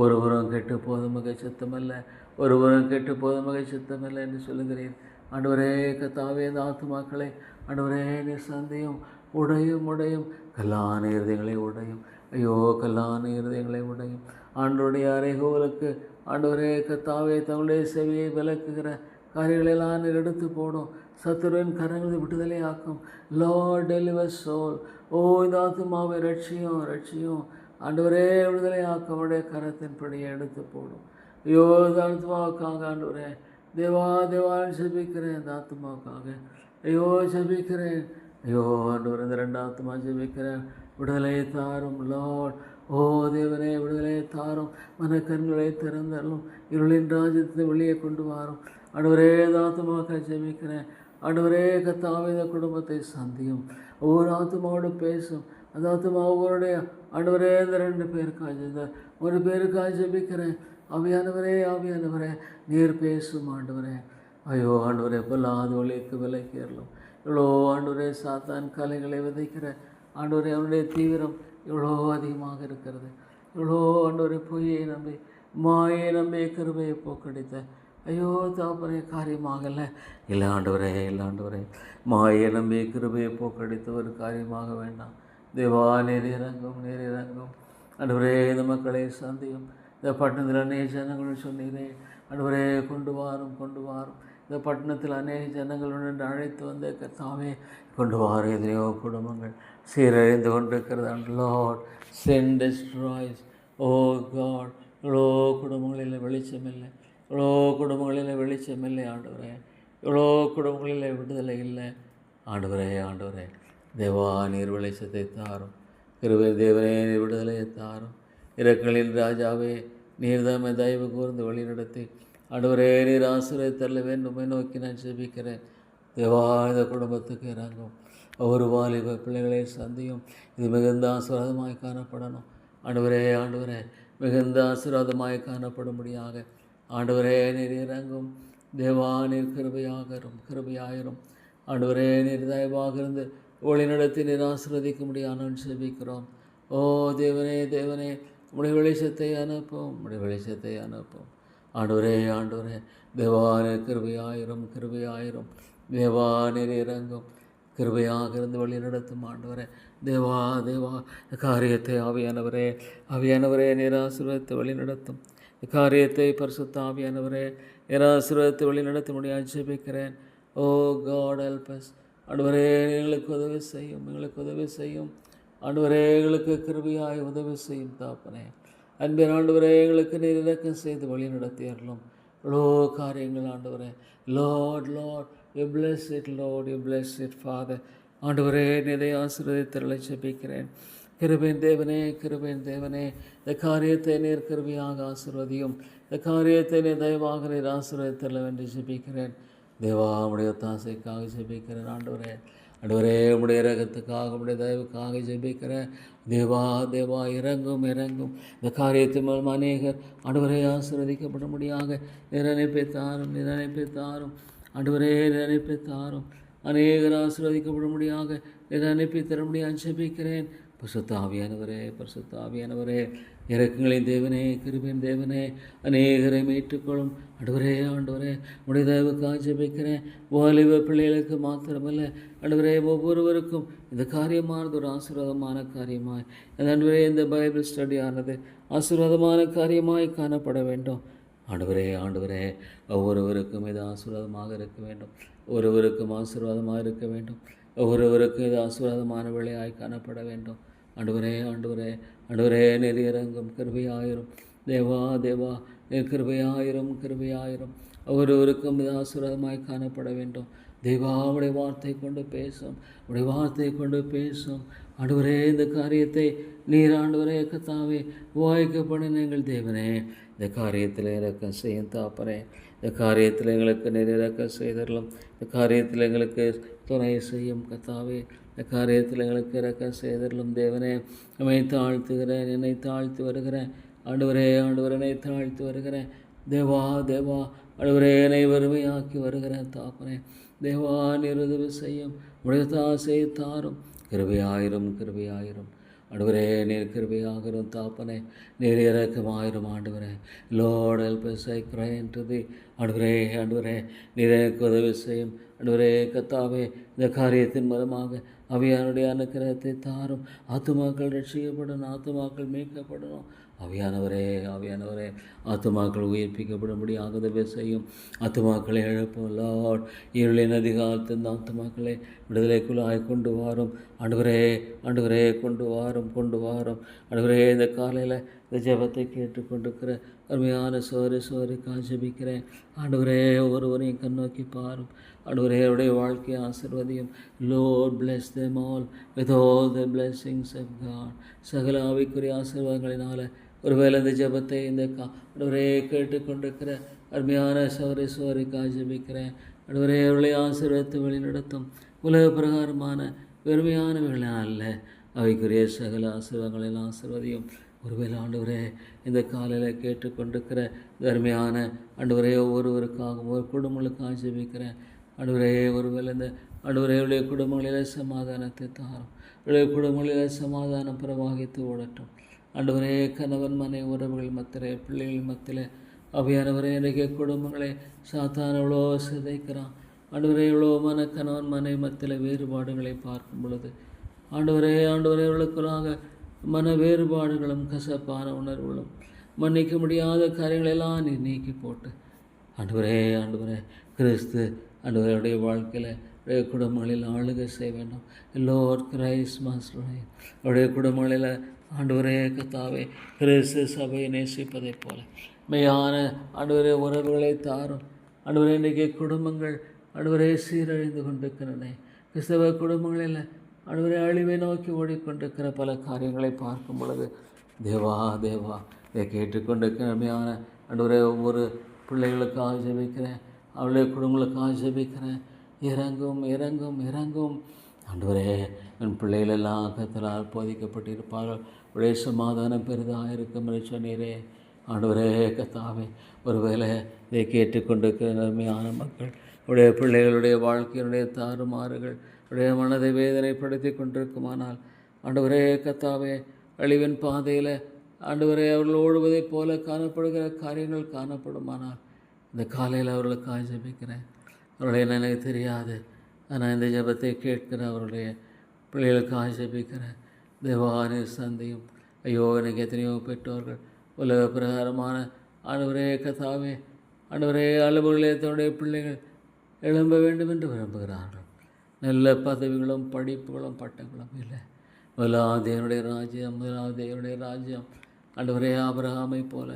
ஒருபுறம் கெட்டு போதும் மிக சித்தமல்ல, ஒருபுறம் கெட்டு போதும் மிக சித்தமல்ல என்று சொல்லுகிறேன். கத்தாவே இந்த ஆத்துமாக்களை நீ சந்தையும் உடையும் கல்லான இருதயங்களை உடையும். கல்லான இருதயங்களை உடையும். ஆண்டவருடைய அறைகோலுக்கு கத்தாவே தங்களுடைய செவியை விளக்குகிற காரியங்களெல்லாம் நீர் எடுத்து போடும். சத்துருவின் கரங்களை விடுதலையாக்கும். Lord deliver soul. இந்த ஆத்துமாவை ரட்சியும். விடுதலையாக்க அவருடைய கரத்தின்படியை எடுத்து போடும். இந்த ஆத்மாவுக்காக தேவான்னு ஜெபிக்கிறேன். இந்த ஆத்மாவுக்காக ஜெபிக்கிறேன். இந்த ரெண்டு ஆத்மா ஜெபிக்கிறேன். விடுதலை தாரும் லார்ட். ஓ தேவனே, விடுதலை தாரும், மனக்கண்களை திறந்தரலும், இருளின் ராஜ்யத்தை வெளியே கொண்டு வாரும். ஆண்டவரே, ஆத்துமாக்க ஜெபிக்கிறேன். ஆண்டவரே கர்த்தாவே, இந்த குடும்பத்தை சந்தியும், ஒவ்வொரு ஆத்துமாவோடு பேசும். அந்த ஆத்துமா ஒவ்வொருடைய ஆண்டவரே, இந்த 2 பேருக்காக இந்த 1 பேருக்காக ஜெபிக்கிறேன். ஆவியானவரே, ஆவியானவரே, நீர் பேசும் ஆண்டவரே. ஐயோ ஆண்டவரே, பொல்லாத ஒளிக்கு விலைக்கேறலும். இவ்வளோ ஆண்டவரே சாத்தான் கலைகளை விதைக்கிற ஆண்டவரே, அவனுடைய தீவிரம் இவ்வளோ அதிகமாக இருக்கிறது. இவ்வளோ ஆண்டவரே பொய்யை நம்பி மாயை நம்பி கிருபையை போக்கடித்த ஐயோ தாப்பனே, காரியமாகல. இல்லை ஆண்டவரே, இல்லை ஆண்டவரே, மாயை நம்பி கிருபையை போக்கடித்த ஒரு காரியமாக வேண்டாம். தேவா, நீர் இறங்கும், நீர் இறங்கும். ஆண்டவரே, இந்த மக்களை சந்தியும். இந்த பட்டணத்தில் அநேக ஜனங்கள் சொன்னீரே ஆண்டவரே, கொண்டு வாரும், கொண்டு வாரும். இந்த பட்டணத்தில் அநேக ஜனங்களுடன் அழைத்து வந்த கர்த்தாவே, கொண்டு வாரும். எத்தனையோ குடும்பங்கள் சீரழிந்து கொண்டிருக்கிறது. And Lord sent destroys. Oh God, இவ்வளோ குடும்பங்களில் வெளிச்சமில்லை, இவ்வளோ குடும்பங்களில் வெளிச்சமில்லை ஆண்டவரே, இவ்வளோ குடும்பங்களில் விடுதலை இல்லை ஆண்டவரே. ஆண்டவரே தேவா, நீர் வெளிச்சத்தை தாரும். கிருபை தேவனே, நீர் விடுதலையை தாரும். இரக்களின் ராஜாவே, நீர் தாமே தயவு கூர்ந்து வழி நடத்தி ஆண்டவரே, நீர் ஆசீர்வதித்தள்ள வேண்டும் நோக்கி நான் ஜெபிக்கிறேன். தேவா, இந்த குடும்பத்துக்கு இறங்கும். ஒவ்வொரு வாலிப பிள்ளைகளை சந்தியும். இது மிகுந்த ஆசீர்வாதமாய் காணப்படணும் ஆண்டவரே. ஆண்டவரே, மிகுந்த ஆசீர்வாதமாய் காணப்படும்படியாக ஆண்டவரே, நீர் இறங்கும். தேவா, நீர் கிருபையாகரும், கிருபையாயிரும். ஆண்டவரே, நீர் தயவாக இருந்து ஒளி நடத்தி நீர் ஆசீர்வதிக்க முடியாமல் ஜெபிக்கிறோம். ஓ தேவனே, தேவனே, உடைய வெளிச்சத்தை அனுப்பும், உடைய வெளிச்சத்தை அனுப்பும் ஆண்டவரே. ஆண்டவரே, தேவான கிருபையாயிரும், கிருபையாயிரும். தேவானில் இறங்கும், கிருபையாக இருந்து வழி நடத்தும் ஆண்டவரே. தேவா, தேவா, காரியத்தை ஆவியானவரே, ஆவியானவரே, நிராசிர்வத்தை வழி நடத்தும் காரியத்தை பரிசுத்த ஆவியானவரே, நிராசிர்வத்தை வழி நடத்த முடியாது ஜெபிக்கிறேன். ஓ காட் ஹெல்ப் அஸ். ஆண்டவரே, எங்களுக்கு உதவி செய்யும், எங்களுக்கு உதவி செய்யும் ஆண்டவரே, எங்களுக்கு கிருபையாய் உதவி செய்யும் தாப்பனே. அன்பின் ஆண்டவரே, எங்களுக்கு நீர் இரக்கம் செய்து வழி நடத்தியறலும் இவ்வளோ காரியங்கள் ஆண்டவரே. Lord, Lord, you plus it, Lord, you plus it father. ஆண்டவரே, நிதை ஆசீர்வதித்தருளை ஜெபிக்கிறேன். கிருபையின் தேவனே, கிருபையின் தேவனே, இந்த காரியத்தை நீர் கிருபையாக ஆசீர்வதியும். இந்த காரியத்தை நீர் தயவாக நீர் ஆசீர்வதித்தருள என்று ஜெபிக்கிறேன். தேவா, உடைய தாசைக்காக ஜெபிக்கிறேன் ஆண்டவரே. ஆண்டவரே, உடைய இரக்கத்துக்காக, உடைய தயவுக்காக ஜெபிக்கிறேன். தேவா, தேவா, இறங்கும், இறங்கும். இந்த காரியத்தின் மூலம் அநேகர் ஆண்டவரே ஆசீர்வதிக்கப்படும்படியாக நிரணிப்பைத்தாரும், நிரணிப்பைத்தாரும் ஆண்டவரே, நிரணிப்பைத்தாரும். அநேகர் ஆசீர்வதிக்கப்படும்படியாக நிரணிப்பை தரும்படியாக ஜெபிக்கிறேன். பரிசுத்த ஆவியானவரே, பரிசுத்த ஆவியானவரே, இரக்கங்களின் தேவனே, கிருபையின் தேவனே, அநேகரை மீட்டுக்கொள்ளும் ஆண்டவரே. ஆண்டவரே, உடைய தயவுக்காக ஜெபிக்கிறேன். வாலிப பிள்ளைகளுக்கு மாத்திரமல்ல ஆண்டவரே, ஒவ்வொருவருக்கும் இந்த காரியமானது ஒரு ஆசீர்வாதமான காரியமாய், ஆண்டவரே, இந்த பைபிள் ஸ்டடி ஆனது ஆசீர்வாதமான காரியமாய் காணப்பட வேண்டும் ஆண்டவரே. ஆண்டவரே, ஒவ்வொருவருக்கும் இது ஆசீர்வாதமாக இருக்க வேண்டும், ஒவ்வொருவருக்கும் ஆசீர்வாதமாக இருக்க வேண்டும், ஒவ்வொருவருக்கும் இது ஆசீர்வாதமான வேலையாய் காணப்பட வேண்டும் ஆண்டவரே. ஆண்டவரே, ஆண்டவரே, நீர் இறங்கும், கிருபையாயிரும். தேவா, தேவா, நீர் கிருபையாயிரும், கிருபையாயிரும். ஒவ்வொருவருக்கும் இது ஆசீர்வாதமாய் காணப்பட வேண்டும். தேவா, உடைய வார்த்தை கொண்டு பேசும், உடைய வார்த்தை கொண்டு பேசும் ஆண்டவரே. இந்த காரியத்தை நீர் ஆண்டவரே கர்த்தாவே வாய்க்கப்படும் எங்கள் தேவனே. இந்த காரியத்தில் இறக்கம் செய்யும் தாப்பனே. இந்த காரியத்தில் எங்களுக்கு நீர் இறக்கம் செய்தரலாம். இந்த காரியத்தில் எங்களுக்கு துணை செய்யும் கர்த்தாவே. இந்த காரியத்தில் எங்களுக்கு இறக்கம் செய்தரலும் தேவனே. என்னை தாழ்த்துகிறேன், என்னை தாழ்த்து வருகிறேன் ஆண்டவரே. ஆண்டவரே, என்னை தாழ்த்து வருகிறேன். தேவா, தேவா, ஆண்டவரே, என்னை வறுமையாக்கி வருகிறேன் தாப்பனே. தேவா, நீர் உதவி செய்யும், உடைய தாசை தாரும். கிருபையாயிரும், கிருபையாயிரும் ஆண்டவரே, நீர் கிருபையாகிரும் தாப்பனே. நீர் இறக்கமாயிரும் ஆண்டவரே. லார்ட் ஹெல்ப் அஸ், ஐ கிரை unto thee. ஆண்டவரே, ஆண்டவரே, நீர் எனக்கு உதவி செய்யும் ஆண்டவரே கர்த்தாவே. இந்த காரியத்தின் மூலமாக ஆவியானுடைய அனுக்கிரகத்தை தாரும். ஆத்துமாக்கள் ரட்சிக்கப்படணும், ஆத்துமாக்கள் மீட்கப்படணும். ஆவியானவரே, ஆவியானவரே, ஆத்துமாக்கள் உயிர்ப்பிக்கப்படும்படியாக உதவி செய்யும். ஆத்துமாக்களை எழுப்பும் லார்ட். இருளின் அதிகாலத்தில் இந்த ஆத்துமாக்களை விடுதலைக்குள்ளாய் கொண்டு வாரும் ஆண்டவரே. ஆண்டவரே, கொண்டு வாரும், கொண்டு வாரும் ஆண்டவரே. இந்த காலையில் இந்த ஜெபத்தை கேட்டுக்கொண்டிருக்கிற அருமையான சோதரிக்காக ஜெபிக்கிறேன். ஆண்டவரே ஒருவரையும் கண்ணோக்கி பாரும். ஆண்டவரே அவருடைய வாழ்க்கையை ஆசீர்வதியும். Lord bless them all with all the blessings of God. சகல ஆவிக்குரிய ஆசீர்வாதங்களினால ஒருவேளை இந்த ஜெபத்தை இந்த ஆண்டவரே கேட்டுக்கொண்டிருக்கிற அருமையான சோதரிக்காக ஜெபிக்கிறேன். ஆண்டவரே அவர்களை ஆசீர்வதித்து வழிநடத்தும். உலக பிரகாரமான பெருமையானவர்கள அல்ல, அவைக்குரிய சகல ஆசீர்வாதங்களின் ஆசீர்வதியும். ஒருவேளை ஆண்டவரே இந்த காலையில் கேட்டுக்கொண்டிருக்கிற தர்மையான ஆண்டவரே ஒவ்வொருவருக்காகவும் ஒரு குடும்பங்களுக்காக ஜெபிக்கிறேன். ஆண்டவரே ஒருவேளை இந்த ஆண்டவரையுடைய குடும்பங்களில் சமாதானத்தை தாரும். உடைய குடும்பங்களில் சமாதானம் பிரவாகித்து ஓடட்டும். ஆண்டவரே கணவன் மனை உறவுகள் மத்தியிலே பிள்ளைகள் மத்தியிலே அவையானவரே இன்றைக்கு குடும்பங்களை சாத்தான் எவ்வளோ சிதைக்கிறான். ஆண்டவரே எவ்வளோ கணவன் மனை மத்தியில் வேறுபாடுகளை பார்க்கும் பொழுது ஆண்டவரே அவர்களுக்குள்ளாக மன வேறுபாடுகளும் கசப்பான உணர்வுகளும் மன்னிக்க முடியாத காரியங்களெல்லாம் நீ நீக்கி போட்டு ஆண்டவரே கிறிஸ்து ஆண்டவருடைய வாழ்க்கையில் குடும்பங்களில் ஆளுகை செய்ய வேண்டும். Lord Christ must reign. அவருடைய குடும்பங்களில் ஆண்டவரே கர்த்தாவே கிறிஸ்து சபையை நேசிப்பதைப் போல மெய்யான ஆண்டவரே உறவுகளை தாரும். ஆண்டவரே இன்றைக்கு குடும்பங்கள் ஆண்டவரே சீரழிந்து கொண்டிருக்கிறனே. கிறிஸ்தவ குடும்பங்களில் ஆண்டவரே அழிவை நோக்கி ஓடிக்கொண்டிருக்கிற பல காரியங்களை பார்க்கும் பொழுது தேவா இதை கேட்டுக்கொண்டிருக்கிற மெய்யான ஆண்டவரே ஒவ்வொரு பிள்ளைகளுக்காக ஜெபிக்கிறேன். அவளுடைய குடும்பங்களுக்காக ஜெபிக்கிறேன். இறங்கும் ஆண்டவரே என் பிள்ளைகளெல்லாம் கர்த்தரால் போதிக்கப்பட்டிருப்பார்கள். உடைய சமாதானம் பெரிதாக இருக்கும் என்று சொன்னீரே. ஆண்டவரே கர்த்தாவே ஒருவேளை இதை கேட்டுக்கொண்டிருக்கிற நன்மையான மக்கள் உடைய பிள்ளைகளுடைய வாழ்க்கையினுடைய தாறுமாறுகள் உடைய மனதை வேதனைப்படுத்தி கொண்டிருக்குமானால் ஆண்டவரே கர்த்தாவே அழிவின் பாதையில் ஆண்டவரே அவர்கள் ஓடுவதைப் போல காணப்படுகிற காரியங்கள் காணப்படுமானால் இந்த காலையில் அவர்களுக்காக ஜெபிக்கிறேன். அவர்களை எனக்கு தெரியாது, ஆனால் இந்த ஜெபத்தை கேட்கிற அவருடைய பிள்ளைகளுக்காக ஜெபிக்கிறேன். தேவானே சந்தையும் ஐயோ எனக்கு எத்தனையோ பெற்றோர்கள் உலக பிரகாரமான ஆண்டவரே கர்த்தாவே ஆண்டவரே அளவுகளே தன்னுடைய பிள்ளைகள் எழும்ப வேண்டும் என்று விரும்புகிறார்கள். நல்ல பதவிகளும் படிப்புகளும் பட்டங்களும் இல்லை. முதலாவது ராஜ்யம் ஆண்டவரே ஆபிரகாமை போல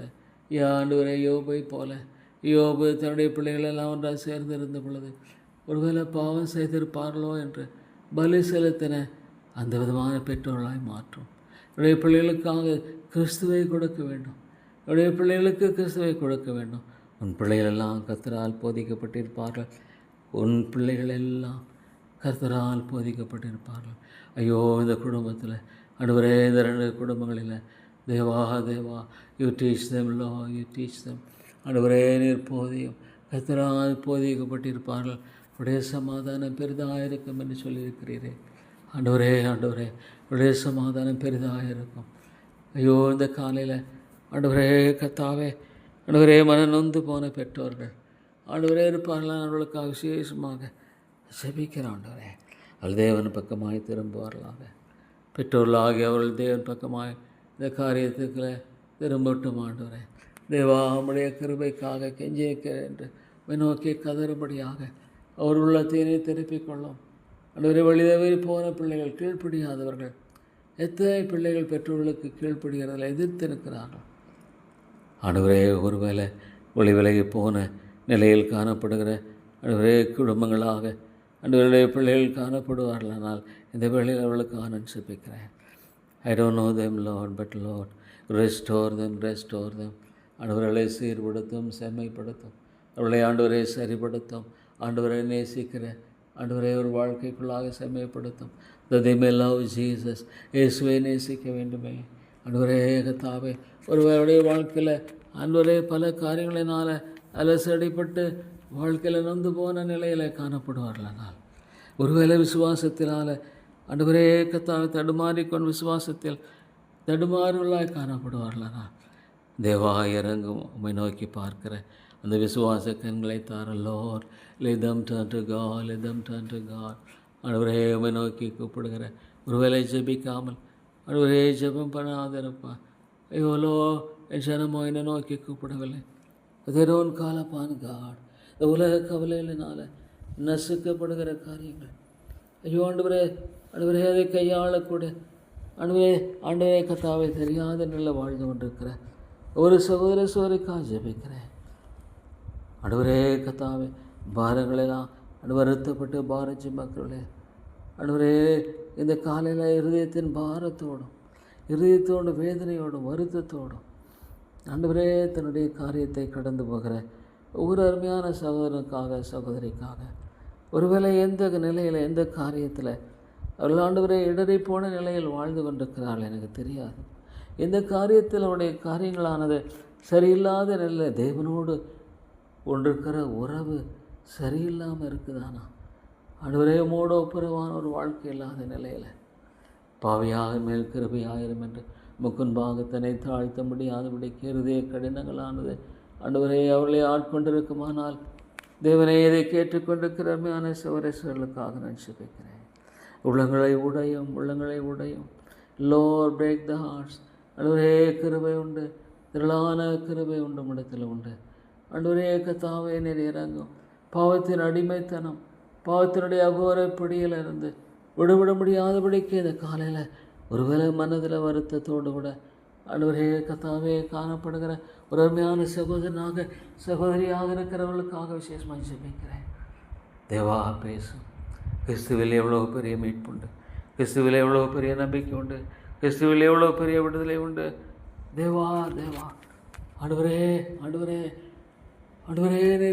ஆண்டவரே யோபை போல யோபு தன்னுடைய பிள்ளைகளெல்லாம் ஒன்றாக சேர்ந்திருந்த பொழுது ஒருவேளை பாவம் செய்திருப்பார்களோ என்று பலி செலுத்தின அந்த விதமான பெற்றோர்களாய் மாற்றும். என்னுடைய பிள்ளைகளுக்காக கிறிஸ்துவை கொடுக்க வேண்டும். என்னுடைய பிள்ளைகளுக்கு கிறிஸ்துவை கொடுக்க வேண்டும். உன் பிள்ளைகளெல்லாம் கர்த்தரால் போதிக்கப்பட்டிருப்பார்கள். உன் பிள்ளைகள் எல்லாம் கர்த்தரால் போதிக்கப்பட்டிருப்பார்கள். ஐயோ இந்த குடும்பத்தில் ஆண்டவரே இந்த 2 குடும்பங்களில் தேவா you teach them Lord you teach them ஆண்டவரே நீர் போதியும் கர்த்தரால் போதிக்கப்பட்டிருப்பார்கள். உடைய சமாதானம் பெரிதாக இருக்கும் என்று சொல்லியிருக்கிறீரே. ஆண்டவரே உடைய சமாதானம் பெரிதாக இருக்கும். ஐயோ இந்த காலையில் ஆண்டவரே கர்த்தாவே ஆண்டவரே நொந்து போன பெற்றோர்கள் ஆண்டவரே இருப்பார்களால் அவர்களுக்காக விசேஷமாக ஜெபிக்கிற ஆண்டவரே அவள் தேவன் பக்கமாய் திரும்புவார்களாக. பெற்றோர்களாகி அவர்கள் தேவன் பக்கமாய் இந்த காரியத்துக்கு திரும்பட்டும். ஆண்டவரே தேவா உம்முடைய கிருபைக்காக கெஞ்சியிருக்கிறேன் என்று நோக்கி கதறுபடியாக அவர் உள்ளத்தினை திருப்பிக் கொள்ளும். ஆண்டவரே வழிதவறி போன பிள்ளைகள் கீழ்ப்படியாதவர்கள் எத்தனை பிள்ளைகள் பெற்றோர்களுக்கு கீழ்ப்படுகிறதில் எதிர்த்து இருக்கிறார்கள். ஆண்டவரே ஒருவேளை ஒளி விலகி போன நிலையில் காணப்படுகிற ஆண்டவரே குடும்பங்களாக ஆண்டவருடைய பிள்ளைகள் காணப்படுவார்களானால் இந்த வேளையில் அவர்களுக்கு ஆனந்த் செபிக்கிறேன். I don't know them, Lord, but Lord, restore them. ஆண்டவர்களை சீர்படுத்தும், செம்மைப்படுத்தும். அவர்களை ஆண்டவரை சரிப்படுத்தும். ஆண்டவரை நேசிக்கிற ஆண்டவரை ஒரு வாழ்க்கைக்குள்ளாக செம்மைப்படுத்தும். they may love Jesus. இயேசுவை நேசிக்க வேண்டுமே. ஆண்டவரே கர்த்தாவே ஒருவருடைய வாழ்க்கையில் ஆண்டவரே பல காரியங்களினால் அலசடிப்பட்டு வாழ்க்கையில் நொந்து போன நிலையில் காணப்படுவார்களானால் ஒருவேளை விசுவாசத்தினால் ஆண்டவரே கர்த்தாவே தடுமாறிக்கொண்டு விசுவாசத்தில் தடுமாறுகளாய் காணப்படுவார்களானால் தேவா இறங்கும் உம்மை நோக்கி பார்க்கிற அந்த விசுவாச கண்களை தாரல்லோர் லிதம் டு காட் ஆண்டவரே உம்மை நோக்கி கூப்பிடுகிற ஒருவேளை ஜெபிக்காமல் ஆண்டவரே ஜெபம் பண்ணாதிருப்பா. ஐயோலோ என் ஜனமோ என்னை நோக்கி கூப்பிடவில்லை. அதோன் காலப்பான் காட் இந்த உலக கவலைகளினால் நசுக்கப்படுகிற காரியங்கள் ஐயோ ஆண்டவரே அதை கையாளக்கூட ஆண்டவரே கர்த்தாவே தெரியாத நிலை வாழ்ந்து கொண்டிருக்கிற ஒரு சகோதர சோதரிக்காக ஜெபிக்கிறேன். ஆண்டவரே கர்த்தாவே, பாரங்களெல்லாம் வருத்தப்பட்டு பாரஞ்சு மக்களே, ஆண்டவரே இந்த காலையில் இருதயத்தின் பாரத்தோடும் இருதயத்தோடும் வேதனையோடும் வருத்தத்தோடும் ஆண்டவரே தன்னுடைய காரியத்தை கடந்து போகிற ஒவ்வொரு அருமையான சகோதரனுக்காக சகோதரிக்காக, ஒருவேளை எந்த நிலையில் எந்த காரியத்தில் அவர்கள் ஆண்டவரே இடறி போன நிலையில் வாழ்ந்து கொண்டிருக்கிறார்கள் எனக்கு தெரியாது. எந்த காரியத்தில் அவருடைய காரியங்களானது சரியில்லாத நிலையில் தேவனோடு கொண்டிருக்கிற உறவு சரியில்லாமல் இருக்குதானா, ஆண்டவரே உம்மோடு ஒப்புரவான ஒரு வாழ்க்கை இல்லாத நிலையில் பாவியாக மேல் கிருபையாயிரும் என்று முக்குன்பாக தன்னை தாழ்த்த முடியாதபடிக்கு இருதய கடினங்களானது ஆண்டவரே அவர்களை ஆட்கொண்டிருக்குமானால், தேவனை இதை கேட்டுக்கொண்டிருக்கிற அருமையான சகோதரர்களுக்காக நான் ஜெபிக்கிறேன். உள்ளங்களை உடையும் லோர் பிரேக் த ஹார்ட்ஸ். ஆண்டவரே கிருபை உண்டு, திரளான கிருபை உண்டு, இடத்துல உண்டு. ஆண்டவரே கர்த்தாவே நீர் இறங்கும். பாவத்தின் அடிமைத்தனம், பாவத்தினுடைய அகோர பிடியில் இருந்து விடுபட முடியாதபடிக்கு இந்த காலையில் ஒருவேளை மனதில் வருத்தத்தோடு கூட ஆண்டவரே கர்த்தாவே காணப்படுகிற ஒரு அருமையான சகோதரனாக சகோதரியாக இருக்கிறவர்களுக்காக விசேஷமாக ஜெபிக்கிறேன். தேவா பேசும். கிறிஸ்துவில் எவ்வளோ பெரிய மீட்புண்டு, கிறிஸ்துவில் எவ்வளோ பெரிய நம்பிக்கை உண்டு, கிறிஸ்துவில் எவ்வளோ பெரிய விடுதலை உண்டு. தேவா ஆண்டவரே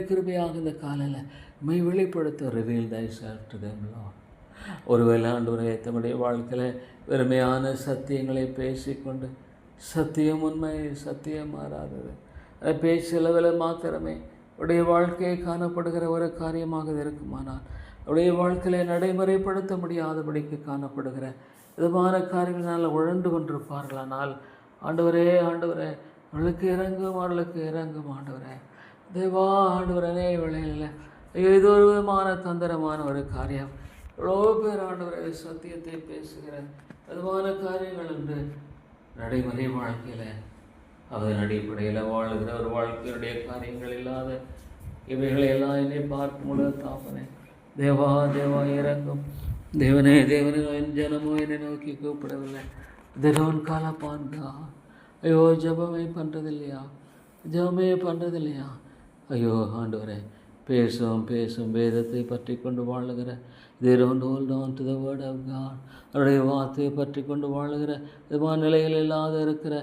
கிருபையாக இந்த காலையில் மெய் வெளிப்படுத்த reveal thyself to them, Lord. ஒருவேளை ஆண்டவரே தம்முடைய வாழ்க்கையில் வெறுமையான சத்தியங்களை பேசிக்கொண்டு, சத்தியம் உண்மை, சத்தியம் மாறாதது, பேச்சளவில் மாத்திரமே உடைய வாழ்க்கையை காணப்படுகிற ஒரு காரியமாக இருக்குமானால், அவருடைய வாழ்க்கையில் நடைமுறைப்படுத்த முடியாதபடிக்கு காணப்படுகிற விதமான காரியங்களால் உழண்டு கொண்டிருப்பார்களானால், ஆண்டவரே அவர்களுக்கு இறங்கும் ஆண்டவரே. தேவா ஆண்டவரே வேளையில் இது ஒரு விதமான தந்திரமான ஒரு காரியம். எவ்வளோ பேர் ஆண்டவரே சத்தியத்தை பேசுகிற விதமான காரியங்கள் என்று நடைமுறை வாழ்க்கையில் அதன் அடிப்படையில் வாழுகிற ஒரு வாழ்க்கையுடைய காரியங்கள் இல்லாத இவைகளையெல்லாம் என்னை பார்க்கும் பொழுது தாப்பனே, தேவா இறங்கும். தேவனே என் ஜனமோ என்னை நோக்கி கூப்பிடவில்லை. தினவன் காலப்பான்கா, ஐயோ ஜபமே பண்ணுறதில்லையா, ஐயோ ஆண்டவரே பேசும் வேதத்தை பற்றி கொண்டு வாழுகிற, they don't hold on to the word of God, அவருடைய வார்த்தையை பற்றி கொண்டு வாழுகிற விதமான நிலையில் இல்லாத இருக்கிற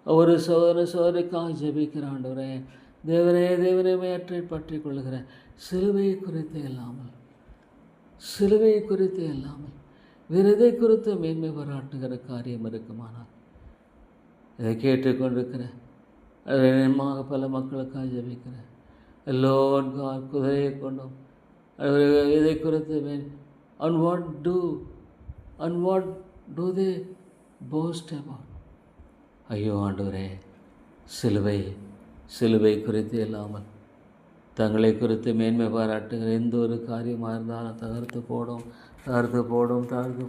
ஒரு சோதனைக்காக ஜெபிக்கிற ஆண்டவரே, தேவனே மேற்றை பற்றி கொள்ளுகிற சிலுவை குறித்து இல்லாமல் விரதை குறித்து மேன்மை பாராட்டுகிற காரியம் இருக்குமானால், இதை கேட்டுக்கொண்டிருக்கிற அதிகமாக பல மக்களுக்காக ஜெபிக்கிறேன். எல்லோரும் குதிரையை கொண்டும் இதை குறித்து on what do they boast about? ஐயோ ஆண்டவரே, சிலுவை குறித்து இல்லாமல் தங்களை குறித்து மேன்மை பாராட்டுகிற எந்த ஒரு காரியமாக இருந்தாலும் தகர்த்து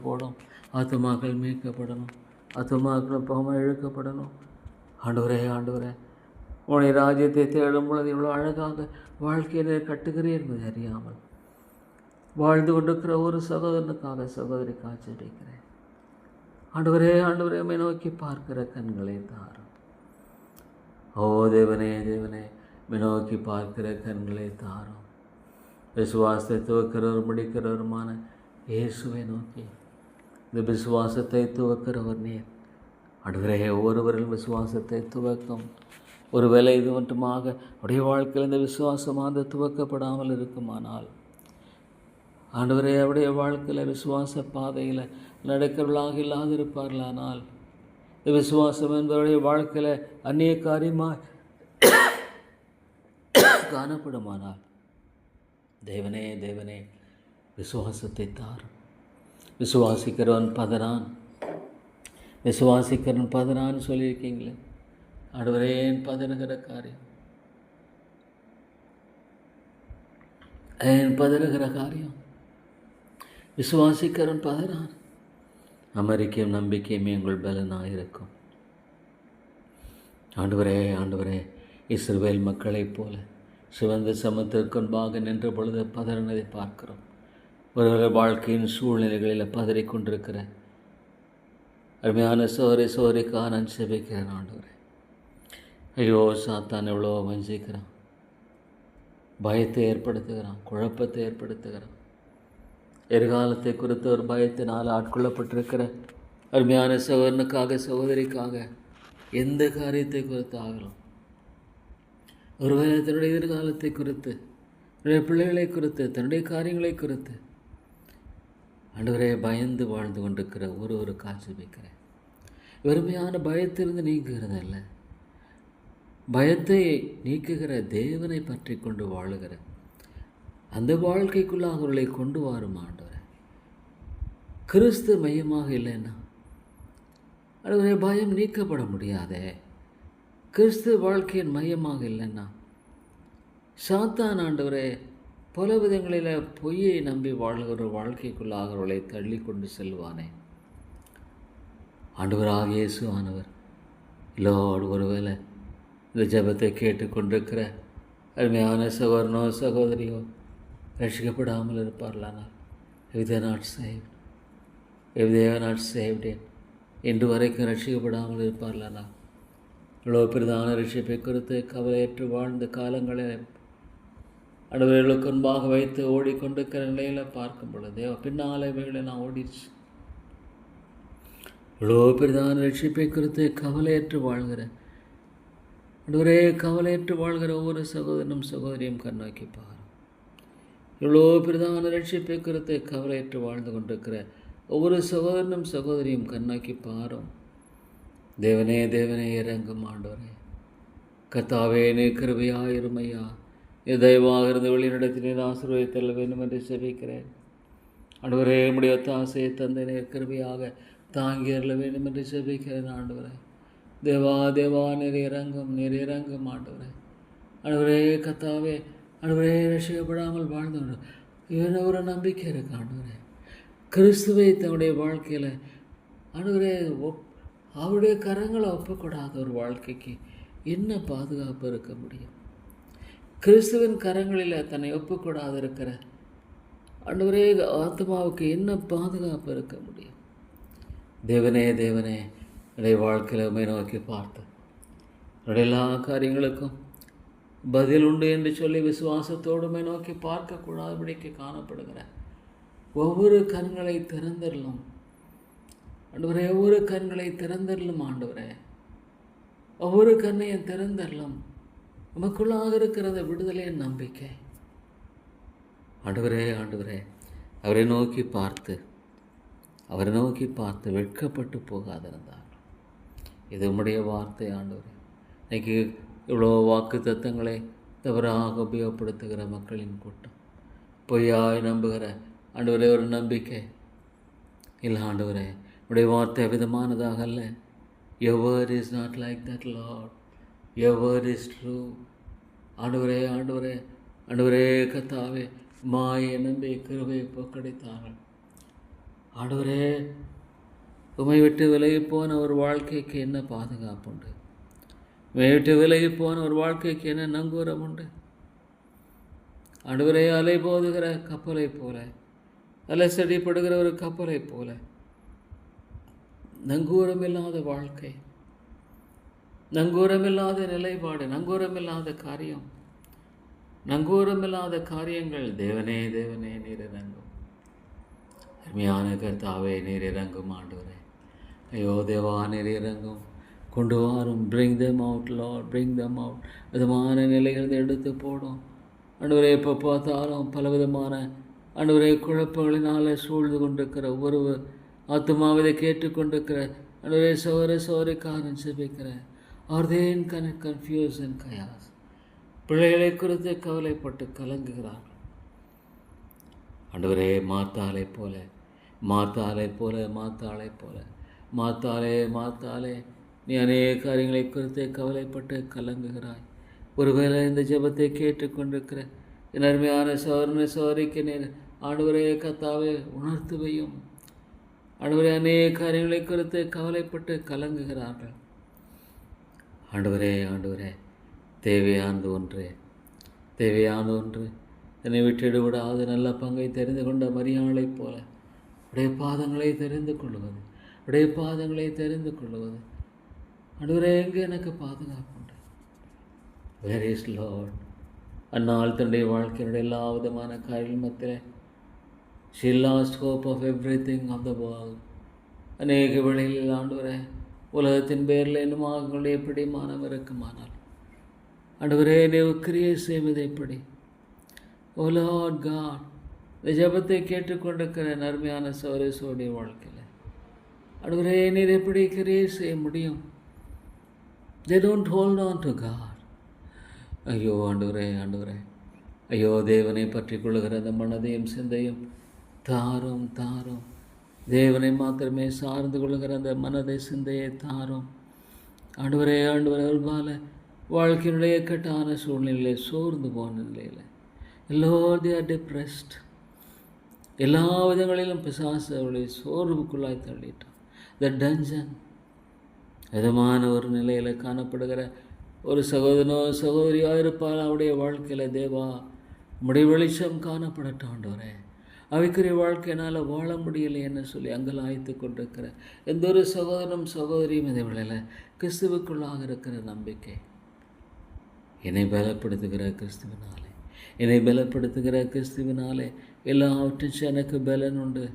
போடும். ஆத்துமாக்கள் மீட்கப்படணும், ஆத்துமாக்கள் பாவமாக இழுக்கப்படணும். ஆண்டவரே உன்னுடைய ராஜ்யத்தை தேடும் பொழுது இவ்வளோ அழகாக வாழ்க்கையை கட்டுகிறேன் என்பதை அறியாமல் வாழ்ந்து கொண்டிருக்கிற ஒரு சகோதரனுக்காக சகோதரிக்காக ஜெபிக்கிறேன். ஆண்டவரே உம்மை நோக்கி பார்க்கிற கண்களை தாரும். ஓ தேவனே உம்மை நோக்கி பார்க்கிற கண்களை தாரும். விசுவாசத்தை துவக்கிறவர் முடிக்கிறவருமான இயேசுவை நோக்கி இந்த விசுவாசத்தை துவக்கிறவர் நீர். ஆண்டவரே ஒவ்வொருவரின் விசுவாசத்தை துவக்கும். ஒருவேளை இது மட்டுமாக உடைய வாழ்க்கையில் இந்த விசுவாசமாக துவக்கப்படாமல் இருக்குமானால், ஆண்டவரே அவருடைய வாழ்க்கையில் விசுவாச பாதையில் நடக்கிறவர்களாக இல்லாதிருப்பார்களானால், இந்த விசுவாசம் என்பவருடைய வாழ்க்கையில் அந்நிய காரியமாக காணப்படுமானால், தேவனே விசுவாசத்தை தாரும். விசுவாசிக்கிறவன் பதறான்னு சொல்லியிருக்கீங்களே. ஆண்டவரே பதறுகிற காரியம் விசுவாசிக்கிறவன் பதறான். அமெரிக்கையும் நம்பிக்கையுமே உங்கள் பலனாக இருக்கும். ஆண்டவரே இஸ்ரவேல் மக்களைப் போல சிவந்த சமுத்திரத்திற்குன்பாக நின்ற பொழுது பதறினதை பார்க்கிறோம். ஒரு வாழ்க்கையின் சூழ்நிலைகளில் பதறிக்கொண்டிருக்கிற அருமையான சோதரிக்காக நான் செபிக்கிறேன். ஆண்டவரே ஐயோ, சாத்தான் எவ்வளோ வஞ்சிக்கிறான், பயத்தை ஏற்படுத்துகிறான், குழப்பத்தை ஏற்படுத்துகிறான். எதிர்காலத்தை குறித்த ஒரு பயத்தினால் ஆட்கொள்ளப்பட்டிருக்கிற அருமையான சகோதரனுக்காக, சகோதரிக்காக எந்த காரியத்தை குறித்து ஆகலாம், ஒருவேளை தன்னுடைய எதிர்காலத்தை குறித்து, தன்னுடைய பிள்ளைகளை குறித்து, தன்னுடைய காரியங்களை குறித்து ஆண்டவரே பயந்து வாழ்ந்து கொண்டிருக்கிற ஒரு காட்சி வைக்கிறேன். வெறுமையான பயத்திலிருந்து நீங்குகிறதல்ல, பயத்தை நீக்குகிற தேவனை பற்றி கொண்டு வாழுகிற அந்த வாழ்க்கைக்குள்ள அவர்களை கொண்டு வரும் ஆண்டவரே. கிறிஸ்து மையமாக இல்லைன்னா ஆண்டவரே பயம் நீக்கப்பட முடியாதே. கிறிஸ்து வாழ்க்கையின் மையமாக இல்லைன்னா சாத்தான் ஆண்டவரே பல விதங்களில் பொய்யை நம்பி வாழ்கிற வாழ்க்கைக்குள்ளாக அவர்களை தள்ளி கொண்டு செல்வானே. ஆண்டவராக இயேசு ஆனவர் இல்லோடு ஒருவேளை இந்த ஜெபத்தை கேட்டுக்கொண்டிருக்கிற அருமையான சகோதரனோ சகோதரியோ ரட்சிக்கப்படாமல் இருப்பார்களானால், if they are not saved, if they are not saved yet, இன்று வரைக்கும் ரட்சிக்கப்படாமல் இருப்பார்களானால், இவ்வளோ பிரதான ரட்சிப்பை குறித்து கவலையற்று வாழ்ந்த காலங்களில் ஆண்டவர்களுக்கு முன்பாக வைத்து ஓடிக்கொண்டிருக்கிற நிலையில் பார்க்கும் பொழுது பின்னால் இவைகளை நான் ஓடிடுச்சு. இவ்வளோ பிரதான ரட்சிப்பை குறித்து கவலையற்று வாழ்கிற ஆண்டவரே, கவலையற்று வாழ்கிற ஒவ்வொரு சகோதரனும் சகோதரியும் கண்ணோக்கி பாரும். இவ்வளோ பிரதான ரட்சிப்பை குறித்து கவலையற்று வாழ்ந்து கொண்டிருக்கிற ஒவ்வொரு சகோதரனும் சகோதரியும் கண்ணோக்கி பாரும். தேவனே தேவனே இறங்கும் ஆண்டவரே. கர்த்தாவே நீ கிருபையாயிரும் ஐயா. தயவாக இருந்து வெளிநடத்தினேன் ஆசீர்வதித்தல் வேண்டும் என்று செபிக்கிறேன். ஆண்டவரே உம்முடைய ஒத்தாசையை தந்தை நீர் கிருபையாக தாங்கி அருள வேண்டும் என்று செபிக்கிறேன். ஆண்டவரே தேவா தேவா நீர் இறங்கும் ஆண்டவரே. ஆண்டவரே கர்த்தாவே, ஆண்டவரே ரட்சிக்கப்படாமல் வாழ்ந்து இவன ஒரு நம்பிக்கை இருக்கு ஆண்டவரே. கிறிஸ்துவை தன்னுடைய வாழ்க்கையில் ஆண்டவரே அவருடைய கரங்களை ஒப்பக்கூடாத ஒரு வாழ்க்கைக்கு என்ன பாதுகாப்பு இருக்க முடியும்? கிறிஸ்துவின் கரங்களில் தன்னை ஒப்புக்கூடாது இருக்கிற ஆண்டவரே ஆத்மாவுக்கு என்ன பாதுகாப்பு இருக்க முடியும்? தேவனே தேவனே என்னுடைய வாழ்க்கையில் உம்மை நோக்கி பார்த்து என்னுடைய எல்லா காரியங்களுக்கும் பதில் உண்டு என்று சொல்லி விசுவாசத்தோடுமை நோக்கி பார்க்கக்கூடாதபடிக்கு காணப்படுகிற ஒவ்வொரு கண்களை திறந்தரலும் ஆண்டவரே, ஒவ்வொரு கண்களை திறந்தரலும் ஆண்டவரே, ஒவ்வொரு கண்ணையும் திறந்தரலும். நமக்குள்ளாக இருக்கிற விடுதலையின் நம்பிக்கை ஆண்டவரே ஆண்டவரே அவரை நோக்கி பார்த்து வெட்கப்பட்டு போகாதிருந்தார். இது உம்முடைய வார்த்தை ஆண்டவரே. இன்னைக்கு இவ்வளோ வாக்கு தத்தங்களை தவறாக உபயோகப்படுத்துகிற மக்களின் கூட்டம், பொய்யாய் நம்புகிற ஆண்டவரே ஒரு நம்பிக்கை இல்லை ஆண்டவரே. உடைய வார்த்தை விதமானதாக அல்ல. Your word is not like that, Lord. Your word is true. ஆண்டவரே கர்த்தாவே, மாயை நம்பி கிருபையை போக்கடித்தார்கள். ஆண்டவரே, உம்மை விட்டு விலகி போன ஒரு வாழ்க்கைக்கு என்ன பாதுகாப்பு உண்டு? உம்மை விட்டு விலகி போன ஒரு வாழ்க்கைக்கு என்ன நங்கூரம் உண்டு? ஆண்டவரே, அலை போதுகிற கப்பலை போல, அலைசடிப்படுகிற ஒரு கப்பலை போல, நங்கூரமில்லாத வாழ்க்கை, நங்கூரமில்லாத நிலைப்பாடு, நங்கூரமில்லாத காரியம், நங்கூரமில்லாத காரியங்கள். தேவனே தேவனே நீர் இறங்கும். அருமையான கர்த்தாவே நீர் இறங்கும் ஆண்டவரே. ஐயோ தேவா நீர் இறங்கும். கொண்டு வாரும். bring them out Lord, bring them out. விதமான நிலைகளை எடுத்து போடும் ஆண்டவரே. எப்போ பார்த்தாலும் பலவிதமான ஆண்டவரே குழப்பங்களினால சூழ்ந்து கொண்டிருக்கிற ஒவ்வொரு ஆத்மாவிதை கேட்டுக்கொண்டிருக்கிற ஆண்டவரே சோரைக்காரன் செபிக்கிற ஆர்தேன் கன்ஃபியூஸ் அண்ட் கயாஸ் பிள்ளைகளை குறித்து கவலைப்பட்டு கலங்குகிறார்கள் ஆண்டவரே. மாத்தாளே நீ அநேக காரியங்களை குறித்து கவலைப்பட்டு கலங்குகிறாய். ஒருவேளை இந்த ஜெபத்தை கேட்டுக்கொண்டிருக்கிற என் அருமையான சோதரிக்கு நீர் ஆண்டவரே கர்த்தாவே உணர்த்துவையும். ஆண்டவரே, அநேக காரியங்களை குறித்து கவலைப்பட்டு கலங்குகிறார்கள் ஆண்டவரே. தேவையானது ஒன்று என்னை விட்டுடு விடாது நல்ல பங்கை தெரிந்து கொண்ட மரியாளைப் போல உடைய பாதங்களை தெரிந்து கொள்வது ஆண்டவரே. எங்கே எனக்கு பாதுகாப்பு உண்டு? Where is Lord? அந்நாள் தன்னுடைய வாழ்க்கையினுடைய எல்லா விதமான காரியங்கள் மத்தியில் she lost hope of everything of the world. அநேக வேளைகளில் ஆண்டவரே, உலகத்தின் பேரில் இன்னும் அவர்களுடைய பிடிமானம் இருக்குமானால் ஆண்டவரே, நீர் கிரியை செய்வது எப்படி? ஓ லார்ட் காட், இந்த ஜெபத்தை கேட்டுக்கொண்டிருக்கிற நன்மையான சௌரேசோடைய வாழ்க்கையில் ஆண்டவரே, நீர் எப்படி கிரியை செய்ய முடியும்? they don't hold on to God. ஐயோ ஆண்டவரே, ஆண்டவரே, ஐயோ தேவனை பற்றி கொள்ளுகிற அந்த மனதையும் சிந்தையும் தாரும் தாரும். தேவனை மாத்திரமே சார்ந்து கொள்ளுகிற அந்த மனதை சிந்தையை தாரும் ஆண்டவரே. ஆண்டவரே, அருள்பால வாழ்க்கையினுடைய கட்டான சூழ்நிலையிலே சோர்ந்து போன நிலையில் எல்லோரும் they are depressed. எல்லா விதங்களிலும் பிசாசு அவளை சோர்வுக்குள்ளாய் தள்ளிட்டான். த டஞ்சன் விதமான ஒரு நிலையில் காணப்படுகிற ஒரு சகோதரனோ சகோதரியோ இருப்பால் அவருடைய வாழ்க்கையில் தேவா உம்முடைய வெளிச்சம் காணப்படட்டும் ஆண்டவரே. அவைக்குரிய வாழ்க்கையினால் வாழ முடியலைன்னு சொல்லி அங்கலாய்த்து கொண்டிருக்கிற எந்த ஒரு சகோதரனும் சகோதரியும் இதை விளையில கிறிஸ்துவுக்குள்ளாக இருக்கிற நம்பிக்கை என்னை பலப்படுத்துகிற கிறிஸ்துவினாலே, என்னை பலப்படுத்துகிற கிறிஸ்துவினாலே எல்லாவற்றும் எனக்கு பலன் உண்டு,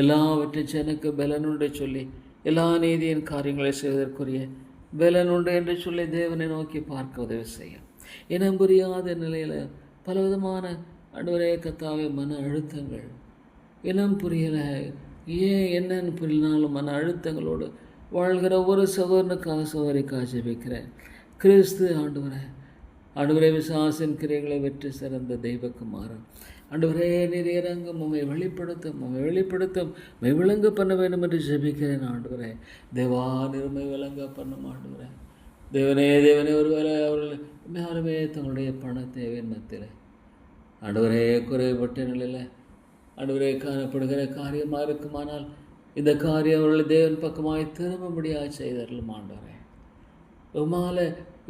எல்லாவற்றும் எனக்கு பலன் உண்டு சொல்லி எல்லா நீதியின் காரியங்களை செய்வதற்குரிய பலன் உண்டு என்று சொல்லி தேவனை நோக்கி பார்க்க உதவி செய்யும். இனம் புரியாத நிலையில் பலவிதமான ஆண்டவரே கர்த்தாவே மன அழுத்தங்கள், இனம் புரியலை, ஏன் என்னன்னு புரியனாலும் மன அழுத்தங்களோடு வாழ்கிற ஒரு சகோதரனுக்காக சகோதரிக்காக ஜெபிக்கிறேன். கிறிஸ்து ஆண்டவரே விசுவாசின் கிரைகளை வெற்றி சிறந்த தெய்வக்குமாரன் ஆண்டவரே, நீர் இறங்கும், உம்மை வெளிப்படுத்தும், உம்மை விளங்க பண்ண வேண்டும் என்று ஜெபிக்கிறேன் ஆண்டவரே. தேவா நிறுமை விளங்க பண்ணும் ஆண்டவரே. தேவனே ஒருவேளை அவர்கள் யாருமே தங்களுடைய பண தேவையின் மத்தியில் ஆண்டவரே குறைபட்ட நிலையில் ஆண்டவரே காணப்படுகிற காரியமாக இருக்குமானால் இந்த காரியம் அவர்களை தேவன் பக்கமாய் திரும்பும்படியாக செய்தார்களும் ஆண்டவரே. உமால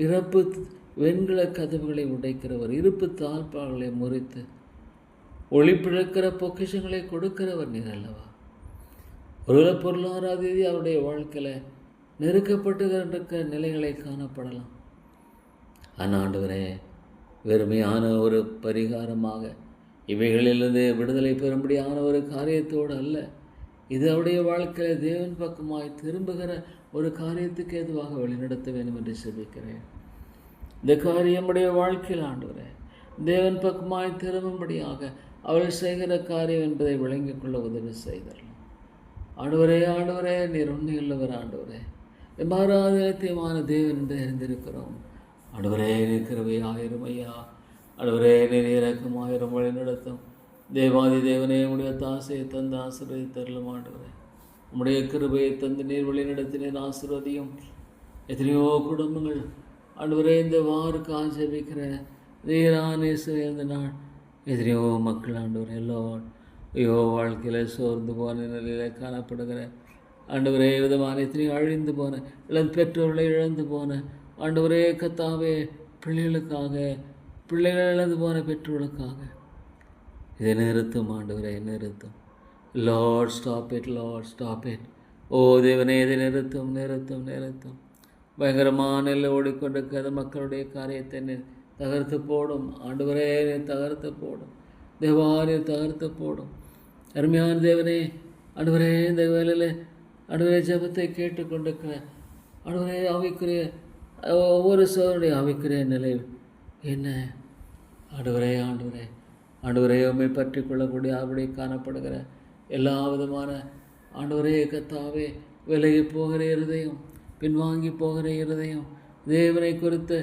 இறப்பு வெண்கல கதவுகளை உடைக்கிறவர், இருப்பு தாழ்பாடுகளை முறித்து ஒளிப்பிழக்கிற பொக்கிஷங்களை கொடுக்கிறவர் நீர் அல்லவா. ஒருவேளை பொருளாதார ரீதி அவருடைய வாழ்க்கையில் நெருக்கப்பட்டு இருக்கிற நிலைகளை காணப்படலாம். ஆனால் ஆண்டவரே, வெறுமையான ஒரு பரிகாரமாக இவைகளிலிருந்து விடுதலை பெறும்படியான ஒரு காரியத்தோடு அல்ல, இது அவருடைய வாழ்க்கையில் தேவன் பக்கமாய் திரும்புகிற ஒரு காரியத்துக்கு எதுவாக வழிநடத்த வேண்டும் என்று செபிக்கிறேன். இந்த காரியம் உடைய வாழ்க்கையில் ஆண்டவரே தேவன் பக்கமாய் திரும்பும்படியாக அவள் செய்கிற காரியம் என்பதை விளங்கிக் கொள்ள உதவி செய்தார்கள். ஆண்டவரே, நீர் உண்மையுள்ளவர் ஆண்டவரே, மாறாத நித்தியமான தேவன் என்று அறிந்திருக்கிறோம். ஆண்டவரே, நீர் கிருபை ஆயிரம் ஐயா. ஆண்டவரே, நீர் இறக்கம் ஆயிரம் வழி நடத்தும். தேவாதி தேவனே, உடைய தாசையை தந்து ஆசீர்வதித்தருளும் ஆண்டவரே. உம்முடைய கிருபையை தந்து நீர் வழி நடத்தினீர் ஆசீர்வதியும். எத்தனையோ குடும்பங்கள் ஆண்டவரே இந்த வாருக்கு ஜெபிக்கிற நீரானேசு இந்த நாள் எத்தனையோ மக்கள் ஆண்டவரே எல்லோரும் ஐயோ வாழ்க்கையில் சோர்ந்து போன நிலையில் காணப்படுகிற ஆண்டவரே விதமான எத்தனையோ அழிந்து போன பெற்றோர்களை இழந்து போன ஆண்டவரே கர்த்தாவே பிள்ளைகள் இழந்து போன பெற்றோர்களுக்காக இதை நிறுத்தும் ஆண்டவரே, நிறுத்தும். Lord stop it. ஓ தேவனே, இதை நிறுத்தும். பயங்கரமான நிலையில் ஓடிக்கொண்டிருக்கிற மக்களுடைய காரியத்தை தகர்த்து போடும் ஆண்டவரே, தகர்த்து போடும். தேவாரி தகர்த்து போடும். அருமையான தேவனே, ஆண்டவரே இந்த வேலையில் ஆண்டவரே ஜெபத்தை கேட்டுக்கொண்டிருக்கிற ஆண்டவரே ஆவிக்குரிய ஒவ்வொரு சோதனுடைய ஆவிக்குரிய நிலை என்ன ஆண்டவரே உம்மை பற்றி கொள்ளக்கூடிய அப்படி காணப்படுகிற எல்லா விதமான ஆண்டவரே கர்த்தாவே விலகி போகிற இருதயம், பின்வாங்கி போகிற இருதயம், தேவனை குறித்து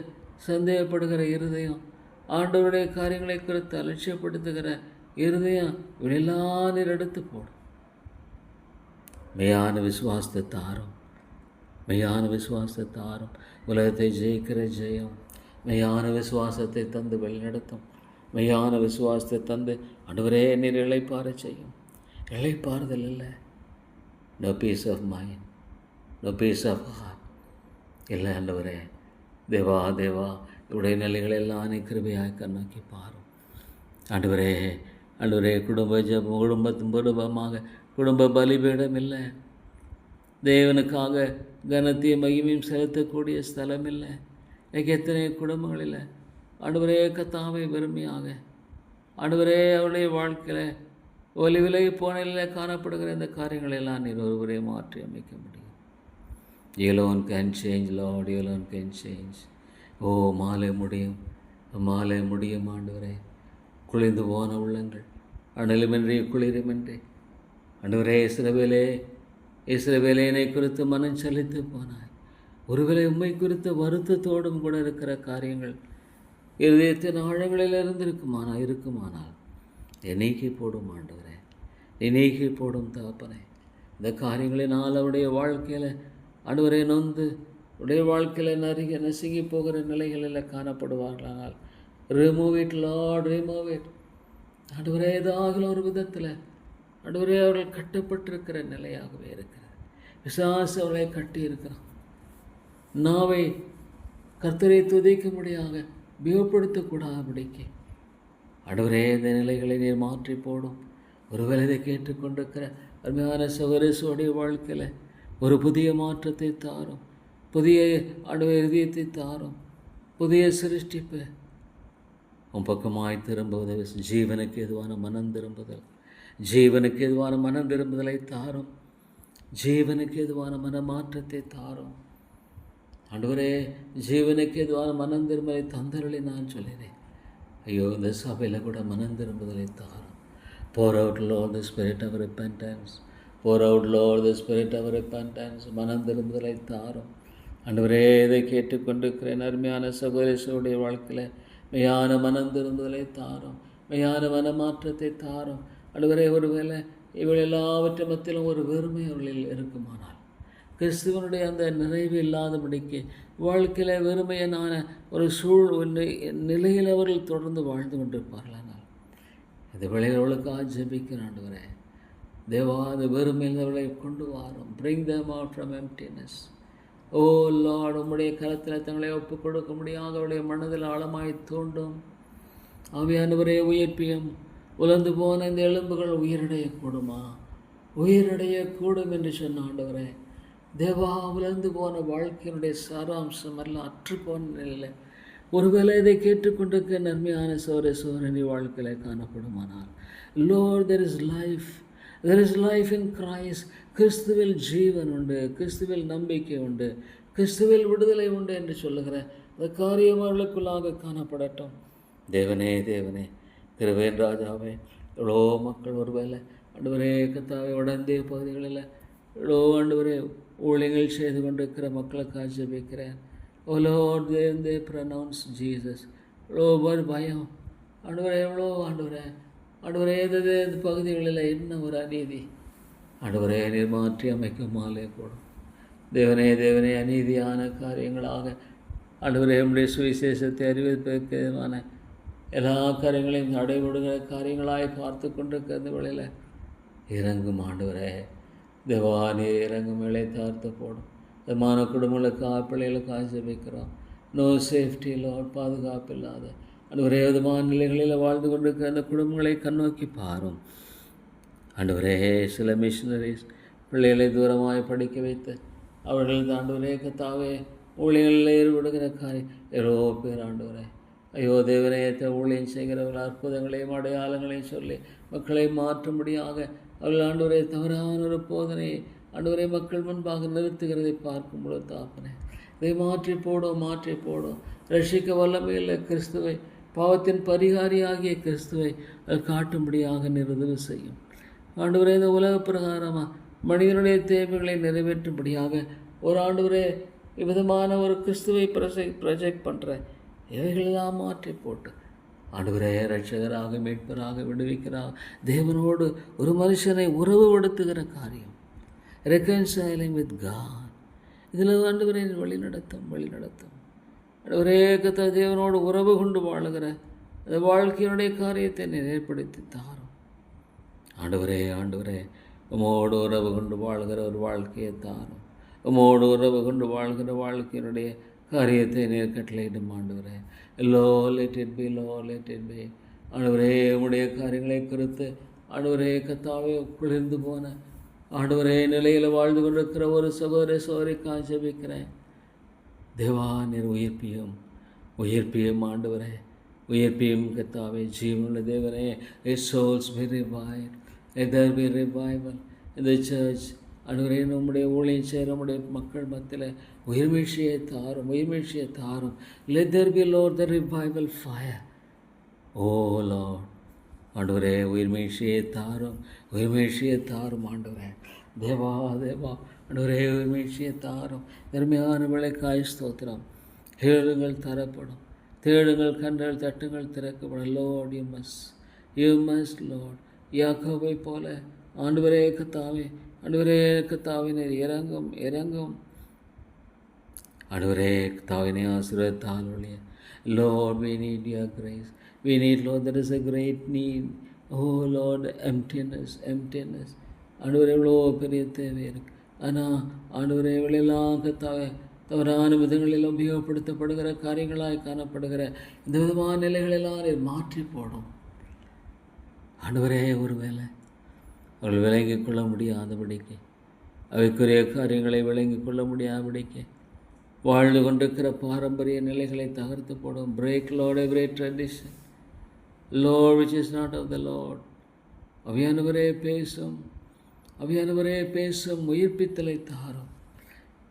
சந்தேகப்படுகிற இருதயம், ஆண்டவருடைய காரியங்களை குறித்து அலட்சியப்படுத்துகிற இருதயம், இவனெல்லாம் நீர் எடுத்து போடும். மெய்யான விசுவாசத்தை தாரும். உலகத்தை ஜெயிக்கிற ஜெயம் மெய்யான விசுவாசத்தை தந்து வழிநடத்தும். மெய்யான விசுவாசத்தை தந்து ஆண்டவரே நீர் இளைப்பாற செய்யும். இளைப்பாறுதல் இல்லை, no peace of mind, no peace of heart இல்லை ஆண்டவரே. தேவா இவருடைய நிலைகளெல்லாம் நீ கிருபையாய் கண்ணோக்கி பாரும் ஆண்டவரே. குடும்ப பலிபீடம் இல்லை, தேவனுக்காக கனத்தையும் மகிமையும் செலுத்தக்கூடிய ஸ்தலம் இல்லை. இன்றைக்கு எத்தனை குடும்பங்களில் ஆண்டவரே கத்தாவை வெறுமையாக ஆண்டவரே அவருடைய வாழ்க்கையில் விலகி போன நிலையில் காணப்படுகிற இந்த காரியங்களெல்லாம் நீர் ஒருவரே மாற்றி அமைக்க முடியும். You alone can change, Lord. You alone can change. ஓ மாலை முடியும் ஆண்டவரே. குளிர்ந்து போன உள்ளங்கள் அனலுமின்றி குளிருமின்றி ஆண்டவரே இஸ்ரவேலே என்னை குறித்து மனம் செலுத்து போனாய். ஒருவேளை உண்மை குறித்த வருத்தத்தோடும் கூட இருக்கிற காரியங்கள் இருதயத்தின் ஆழங்களில் இருக்குமானால் நீக்கி போடும் ஆண்டவரே, நீக்கி போடும் தகப்பனே. இந்த காரியங்களினால் அவருடைய வாழ்க்கையில் ஆண்டவரே நொந்து உடைய வாழ்க்கையில் நசுங்கி போகிற நிலைகளில் காணப்படுவார்களானால் remove it Lord, remove it ஆண்டவரே. ஏதாவது ஒரு விதத்தில் ஆண்டவரே அவர்கள் கட்டப்பட்டிருக்கிற நிலையாகவே இருக்கிறார். பிசாசு அவர்களை கட்டி இருக்கிறான். நாவை கர்த்தரை துதிக்கும்படியாக உபயோகப்படுத்தக்கூடாதபடிக்கு ஆண்டவரே இந்த நிலைகளை நீர் மாற்றி போடும். ஒருவேளை இதை கேட்டுக்கொண்டிருக்கிற அருமையான சகோதரனுடைய வாழ்க்கையில் ஒரு புதிய மாற்றத்தை தாரும், புதிய இதயத்தை தாரும், புதிய சிருஷ்டிப்பு உன் பக்கமாய் திரும்புவதை ஜீவனுக்கு எதுவான மனம் திரும்புதலை தாரும், ஜீவனுக்கு எதுவான மன மாற்றத்தை தாரும். ஆண்டவரே ஜீவனுக்கு எதுவான மனம் திரும்பலை தந்தருளை நான் சொல்லினேன். ஐயோ இந்த சபையில் கூட மனம் திரும்புதலை தாரும். Pour out, Lord, the spirit of repentance. Pour out, Lord, the spirit of repentance. மனம் திரும்புதலை தாரும். ஆண்டவரே இதை கேட்டுக்கொண்டிருக்கிறேன் அருமையான சகோதரனுடைய வாழ்க்கையில் மெய்யான மனம் திரும்புதலை தாரும், மெய்யான மனமாற்றத்தை தாரும். ஆண்டவரே ஒருவேளை இவள் எல்லாவற்றை மத்தியிலும் ஒரு வெறுமை அவர்களில் இருக்குமானால் கிறிஸ்துவனுடைய அந்த நிறைவு இல்லாதபடிக்கு வாழ்க்கையில் வெறுமையான ஒரு நிலையில் அவர்கள் தொடர்ந்து வாழ்ந்து கொண்டிருப்பார்களானால் இந்த விளைவுகளுக்காக ஜெபிக்கிறேன் ஆண்டவரே. தேவா அந்த வெறுமையில் அவர்களை கொண்டு வாரும். Bring them out from emptiness. Oh Lord, உம்முடைய கரத்தில் தங்களை ஒப்புக் கொடுக்க முடியாத அவருடைய மனதில் ஆழமாய் தோண்டும். ஆவியானவரே உயிர்ப்பியும். உலர்ந்து போன இந்த எலும்புகள் உயிரடையக்கூடும் என்று சொன்ன ஆண்டவரே. தேவா, உலர்ந்து போன வாழ்க்கையினுடைய சாராம்சம் எல்லாம் அற்று போன நிலையில் ஒருவேளை இதை கேட்டுக்கொண்டிருக்க நன்மையான சோதனை வாழ்க்கையில் காணப்படுமானால் Lord, there is life in Christ. கிறிஸ்துவில் ஜீவன் உண்டு, கிறிஸ்துவில் நம்பிக்கை உண்டு, கிறிஸ்துவில் விடுதலை உண்டு என்று சொல்லுகிற அந்த காரியம் அவர்களுக்குள்ளாக காணப்படட்டும். தேவனே திருவேன் ராஜாவே, எவ்வளோ மக்கள் ஒருவேளை ஆண்டவரே கத்தாவை உடந்தே பகுதிகளில் எவ்வளோ ஆண்டவரே ஊழியங்கள் செய்து கொண்டிருக்கிற மக்களுக்காக ஜெபிக்கிறேன். ஓ லார்ட், they pronounce Jesus. எவ்வளோ பயம் ஆண்டவரே, எவ்வளோ ஆண்டவரே இந்த பகுதிகளில் என்ன ஒரு அநீதி ஆண்டவரே நீர் மாற்றி அமைக்கும் மாலே போடும். தேவனே அநீதியான காரியங்களாக ஆண்டவரே நம்முடைய சுவிசேஷத்தை அறிவிப்பதற்கான எல்லா காரியங்களையும் நடைபெறுகிற காரியங்களாய் பார்த்து கொண்டிருக்கிற இந்த வேளையில் இறங்கும் ஆண்டவரே. தேவானே இறங்கும் வேலை தார்த்து போடும். விதமான குடும்பங்களுக்கு பிள்ளைகளுக்காக ஜெபிக்கிறோம். நோ சேஃப்டி லார்ட், பாதுகாப்பு இல்லாத ஆண்டவரே விதமான நிலைகளில் வாழ்ந்து கொண்டிருக்கிற அந்த குடும்பங்களை கண்ணோக்கி பாரும் ஆண்டவரே. சில மிஷினரிஸ் பிள்ளைகளை தூரமாய் படிக்க வைத்து அவர்கள் ஆண்டவரே கத்தாவே ஊழியர்களில் ஈடுபடுகிற காரியம் எவ்வளோ பேர் ஆண்டவரே. ஐயோ தேவனையத்தை ஊழியம் செய்கிறவர்கள் அற்புதங்களையும் அடையாளங்களையும் சொல்லி மக்களை மாற்றும்படியாக அவர்கள் ஆண்டவரை தவறான ஒரு போதனையை ஆண்டவரை மக்கள் முன்பாக நிறுத்துகிறதை பார்க்கும் பொழுது தாப்பனே, இதை மாற்றி போடும். ரட்சிக்க வல்லமையில் கிறிஸ்துவை, பாவத்தின் பரிகாரியாகிய கிறிஸ்துவை அது காட்டும்படியாக நிறுதவு செய்யும் ஆண்டவரே. இந்த உலக பிரகாரமாக மனிதனுடைய தேவைகளை நிறைவேற்றும்படியாக ஒரு ஆண்டவரே விதமான ஒரு கிறிஸ்துவை ப்ரொஜெக்ட் பண்ணுற இவைகளெல்லாம் மாற்றி போட்டு ஆண்டவரே ரட்சகராக மீட்பராக விடுவிக்கிறார். தேவனோடு ஒரு மனுஷனை உறவுபடுத்துகிற காரியம், ரெக்கன்சைலிங் வித் காட். இதில் ஆண்டவரே வழிநடத்தும் ஆண்டவரே கத்த தேவனோடு உறவு கொண்டு வாழுகிற அந்த வாழ்க்கையினுடைய காரியத்தை ஏற்படுத்தி தாரும் ஆண்டவரே. உமோடு உறவு கொண்டு வாழ்கிற ஒரு வாழ்க்கையை தாரும். உமோடு உறவு கொண்டு வாழ்கிற வாழ்க்கையினுடைய காரியத்தை நேர் கட்டளையிடும் ஆண்டவரே. லோ லெட் இட் பி ஆண்டவரே. உடைய காரியங்களை குறித்து ஆண்டவரே கத்தாவே குளிர்ந்து போன ஆண்டவரே நிலையில் வாழ்ந்து கொண்டிருக்கிற ஒரு சகோதரிக்காக ஜெபிக்கிறேன். தேவா நீர் உயிர்ப்பியும் ஆண்டவரே, உயிர்ப்பியும் கர்த்தாவே, ஜீவனுள்ள தேவனே. His souls be revived. Let there be revival in the church. ஆண்டவரே, நம்முடைய ஊழியம் செய்கிற நம்முடைய மக்கள் மத்தியில் உயிர்மீழ்ச்சியை தாரும். Let there be, Lord, the revival fire. Oh Lord, ஆண்டவரே, உயிர்மீழ்ச்சியை தாரும் ஆண்டவரே. தேவா ஆண்டவரே, உயிர்மீழ்ச்சியை தாரும். தர்மையான விளைக்காய் ஸ்தோத்திரம். கேளுங்கள் தரப்படும், தேடுங்கள் கண்கள் தட்டுங்கள் திறக்கப்படும். Lord, you must Lord. யாக்கோபை போல ஆண்டவரே கர்த்தாவே நீர் இறங்கும் ஆண்டவரே கர்த்தாவினை ஆசீர்வதித்தால் ஒழிய. Lord, we need your grace. We need, Lord, there is a great need. Oh Lord, emptiness. ஆண்டவரே, எவ்வளோ பெரிய தேவை இருக்கு. ஆனால் ஆண்டவரே, இவளெல்லாம் கர்த்தாவே தவறான விதங்களில் உபயோகப்படுத்தப்படுகிற காரியங்களாய் காணப்படுகிற இந்த விதமான நிலைகளெல்லாம் மாற்றி போடும் ஆண்டவரே. ஒருவேளை அவர்கள் விளங்கிக் கொள்ள முடியாதபடிக்கு, அவைக்குரிய காரியங்களை விளங்கிக் கொள்ள முடியாதபடிக்கு வாழ்ந்து கொண்டிருக்கிற பாரம்பரிய நிலைகளை தகர்த்து போடும். Break Lord every tradition, Lord which is not of the Lord. அவியானவரே பேசும், உயிர்ப்பித்தலை தாரும்.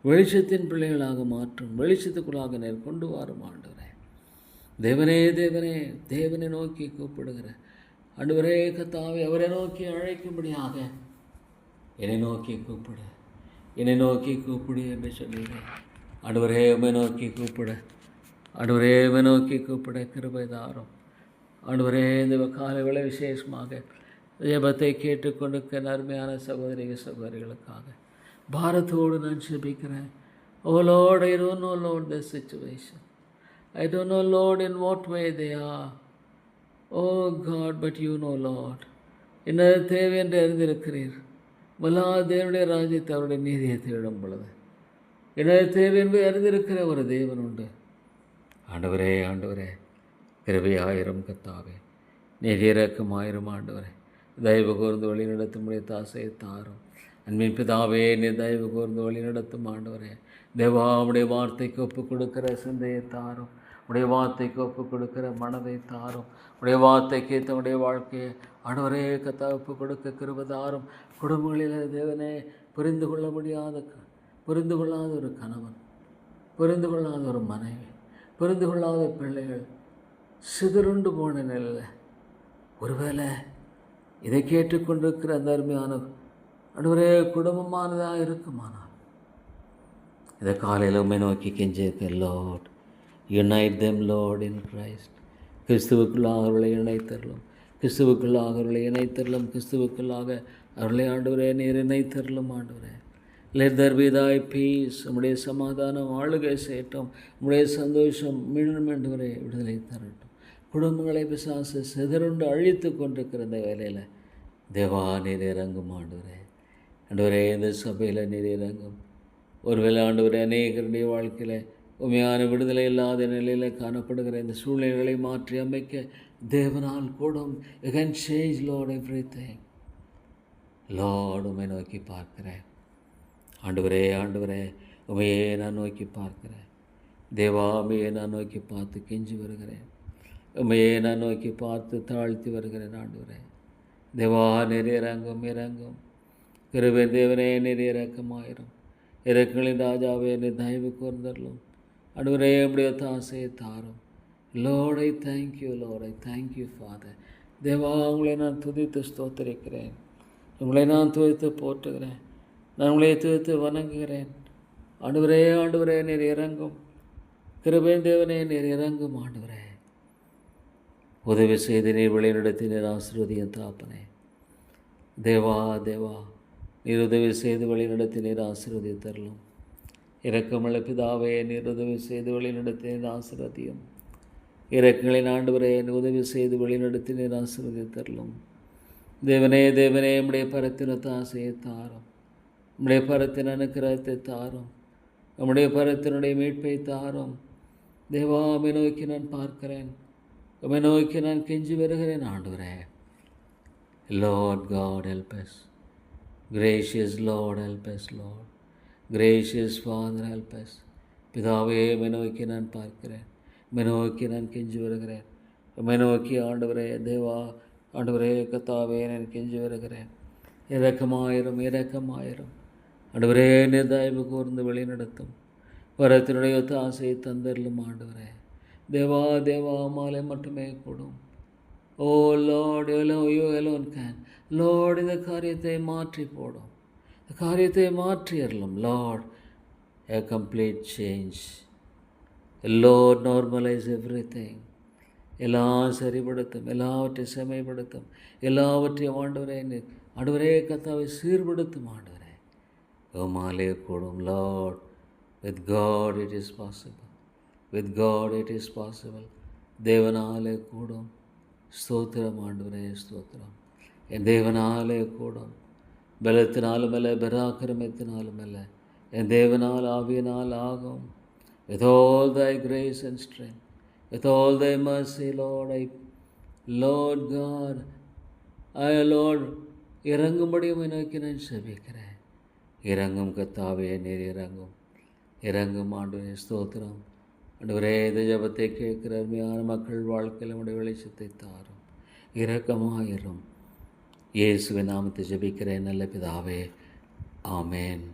வெளிச்சத்தின் பிள்ளைகளாக மாற்றும், வெளிச்சத்துக்குள்ளாக நேர் கொண்டு வாரும் ஆண்டவரே. தேவனை நோக்கி கூப்பிடுகிற ஆண்டவரே கர்த்தாவே, அவரை நோக்கி அழைக்கும்படியாக என்னை நோக்கி கூப்பிடு என்று சொல்லுகிறேன். ஆண்டவரே, உம்மை நோக்கி கூப்பிட கிருபை தாரும் ஆண்டவரே. இந்த காலை விசேஷமாக ஜெபத்தை கேட்டுக்கொண்டிருக்கிற அருமையான சகோதரிகளுக்காக பாரத்தோடு நான் ஜெபிக்கிறேன். Oh Lord, I don't know, Lord, the situation. I don't know, Lord, in what way they are. Oh God, but you know, Lord. என்ன தேவை என்று அறிந்திருக்கிறீர். தேவனுடைய ராஜ்யத்தை, அவருடைய நீதியை தேடும் பொழுது என்ன தேவை என்பதை அறிந்திருக்கிற ஒரு தேவன் உண்டு. ஆண்டவரே கிருபையாயிரம் கர்த்தாவே, நீர் இரக்கமாயிரம் ஆண்டவரே. தயவு கூர்ந்து வழி நடத்தும் உடைய தாசையை தாரும். அன்பின் பிதாவே, நீர் தயவு கூர்ந்து வழி நடத்தும் ஆண்டவரே. தேவா, உடைய வார்த்தைக்கு ஒப்பு கொடுக்கிற சிந்தையை தாரும். உடைய வார்த்தைக்கு ஒப்பு கொடுக்கிற மனதை தாரும். உடைய வார்த்தைக்கு தன்னுடைய வாழ்க்கையை ஆண்டவரே கர்த்தா ஒப்பு கொடுக்க கிருபை தாரும். குடும்பங்களில் தேவனே, புரிந்து கொள்ளாத ஒரு கணவன், புரிந்து கொள்ளாத ஒரு மனைவி, புரிந்து கொள்ளாத பிள்ளைகள் சிதறுண்டு போன நிலையில் ஒருவேளை இதை கேட்டுக்கொண்டிருக்கிற அந்த அருமையான ஆண்டவரே குடும்பமானதாக இருக்குமானால் இதை காலையில் உம்மை நோக்கி கெஞ்சிருக்கேன். Lord, unite them Lord in Christ. கிறிஸ்துவுக்குள்ளாக அவர்களை இணைத்தரலும், கிறிஸ்துவுக்குள்ளாக அவர்களை ஆண்டவரே நீர் இணைத்தரலும் ஆண்டவரே. Let there be thy peace. உம்முடைய சமாதானம் ஆளுகை செய்யட்டும். உம்முடைய சந்தோஷம் மீண்டும் ஆண்டவரே விடுதலை தரட்டும். குடும்பங்களை பிசாசு சிதறுண்டு அழித்து கொண்டிருக்கிற இந்த வேலையில் தேவா நீர் இறங்கும் ஆண்டவரே. இந்த சபையில் நீர் இறங்கும். ஒருவேளை ஆண்டவரே, அநேகருடைய வாழ்க்கையில் உண்மையான விடுதலை இல்லாத நிலையில் காணப்படுகிற இந்த சூழ்நிலைகளை மாற்றி அமைக்க தேவனால் கூடும். You can change, Lord, everything. Lord, உம்மை நோக்கி பார்க்கிறேன் ஆண்டவரே. உம்மையே நான் நோக்கி பார்க்கிறேன். தேவா, உம்மையே நான் நோக்கி பார்த்து கெஞ்சி வருகிறேன். உம்மையே நான் நோக்கி பார்த்து தாழ்த்தி வருகிறேன் ஆண்டவரே. தேவா, நீர் இறங்கும். கிருபை தேவனே, நீர் இரக்கமாயிரும். இரக்கங்களின் ராஜாவே, நீர் தயவு கூர்ந்தருளும் ஆண்டவரே. உம்முடைய தாசையை தாரும். Lord, I thank you, Father. தேவா, உங்களை நான் துதித்து ஸ்தோத்திரிக்கிறேன். உங்களை நான் துதித்து போற்றுகிறேன். நான் உங்களை துதித்து வணங்குகிறேன். ஆண்டவரே நீர் இறங்கும். கிருபை தேவனே, நீர் இறங்கும் ஆண்டவரே. உதவி செய்து நீர் வழிநடத்தி நீர் ஆசீர்வதியும் தாப்பனே. தேவா, நீர் உதவி செய்து வழிநடத்தி நீர் ஆசீர்வதித்தரலும். இரக்கமுள்ள பிதாவே, நீர் உதவி செய்து வழிநடத்தி நீர் ஆசீர்வதியும். இரக்கங்களின் ஆண்டவரே, உதவி செய்து வழிநடத்தி நீர் ஆசீர்வதித்தரலும். தேவனே, உம்முடைய பரத்தின ஆசையை தாரும். உம்முடைய பரத்தின் அனுக்கிரகத்தை தாரும். உம்முடைய பரத்தினுடைய மீட்பை தாரும். தேவா, உம்மை நோக்கி நான் பார்க்கிறேன். உம்மை நோக்கி நான் கெஞ்சி வருகிறேன் ஆண்டவரே. Lord God, help us. Gracious Lord, help us, Lord. Gracious Father, help us. பிதாவே, உம்மை நோக்கி நான் பார்க்கிறேன், உம்மை நோக்கி நான் கெஞ்சி வருகிறேன், உம்மை நோக்கி ஆண்டவரே தேவா, ஆண்டவரே கர்த்தாவே நான் கெஞ்சி வருகிறேன். இரக்கமாயிரும், இரக்கமாயிரும். ஆண்டவரே, நீர் தயவு கூர்ந்து வழி நடத்தும். வரத்தினுடைய ஆசையை தந்தரலும் ஆண்டவரே. தேவா தேவா, மாலை மட்டுமே கூடும். O Lord, you alone can. Lord, இந்த காரியத்தை மாற்றி போடும், இந்த காரியத்தை மாற்றி அருளும் Lord. A complete change. Lord, normalize everything. எல்லாம் சரிப்படுத்தும், எல்லாவற்றையும் செமைப்படுத்தும், எல்லாவற்றையும் ஆண்டவரே கர்த்தாவை சீர்படுத்தும் ஆண்டவரே. உம்மாலே கூடும் Lord. With got it is possible, with got it is possible. தேவனாலே கூடும். ஸ்தோத்திரம் ஆண்டவரே, ஸ்தோத்திரம். என் தேவனாலே கூடும். பலத்தினாலும் அல்ல, பராக்கிரமத்தினாலும் அல்ல, என் தேவனால் ஆவியினால் ஆகும். With all thy grace and strength, with all thy mercy, Lord God, Lord, இறங்கும்படி உம்மை நோக்கி நான் செபிக்கிறேன். இறங்கும் கர்த்தாவே, நீர் இறங்கும், இறங்கும் ஆண்டவரே. ஸ்தோத்திரம் ஆண்டவரே. இந்த ஜெபத்தை கேட்கிற அருமையான மக்கள் வாழ்க்கையில் உம்முடைய வெளிச்சத்தை தாரும், இரக்கமாயிரும். இயேசுவின் நாமத்தை ஜெபிக்கிறேன் நல்ல பிதாவே, ஆமேன்.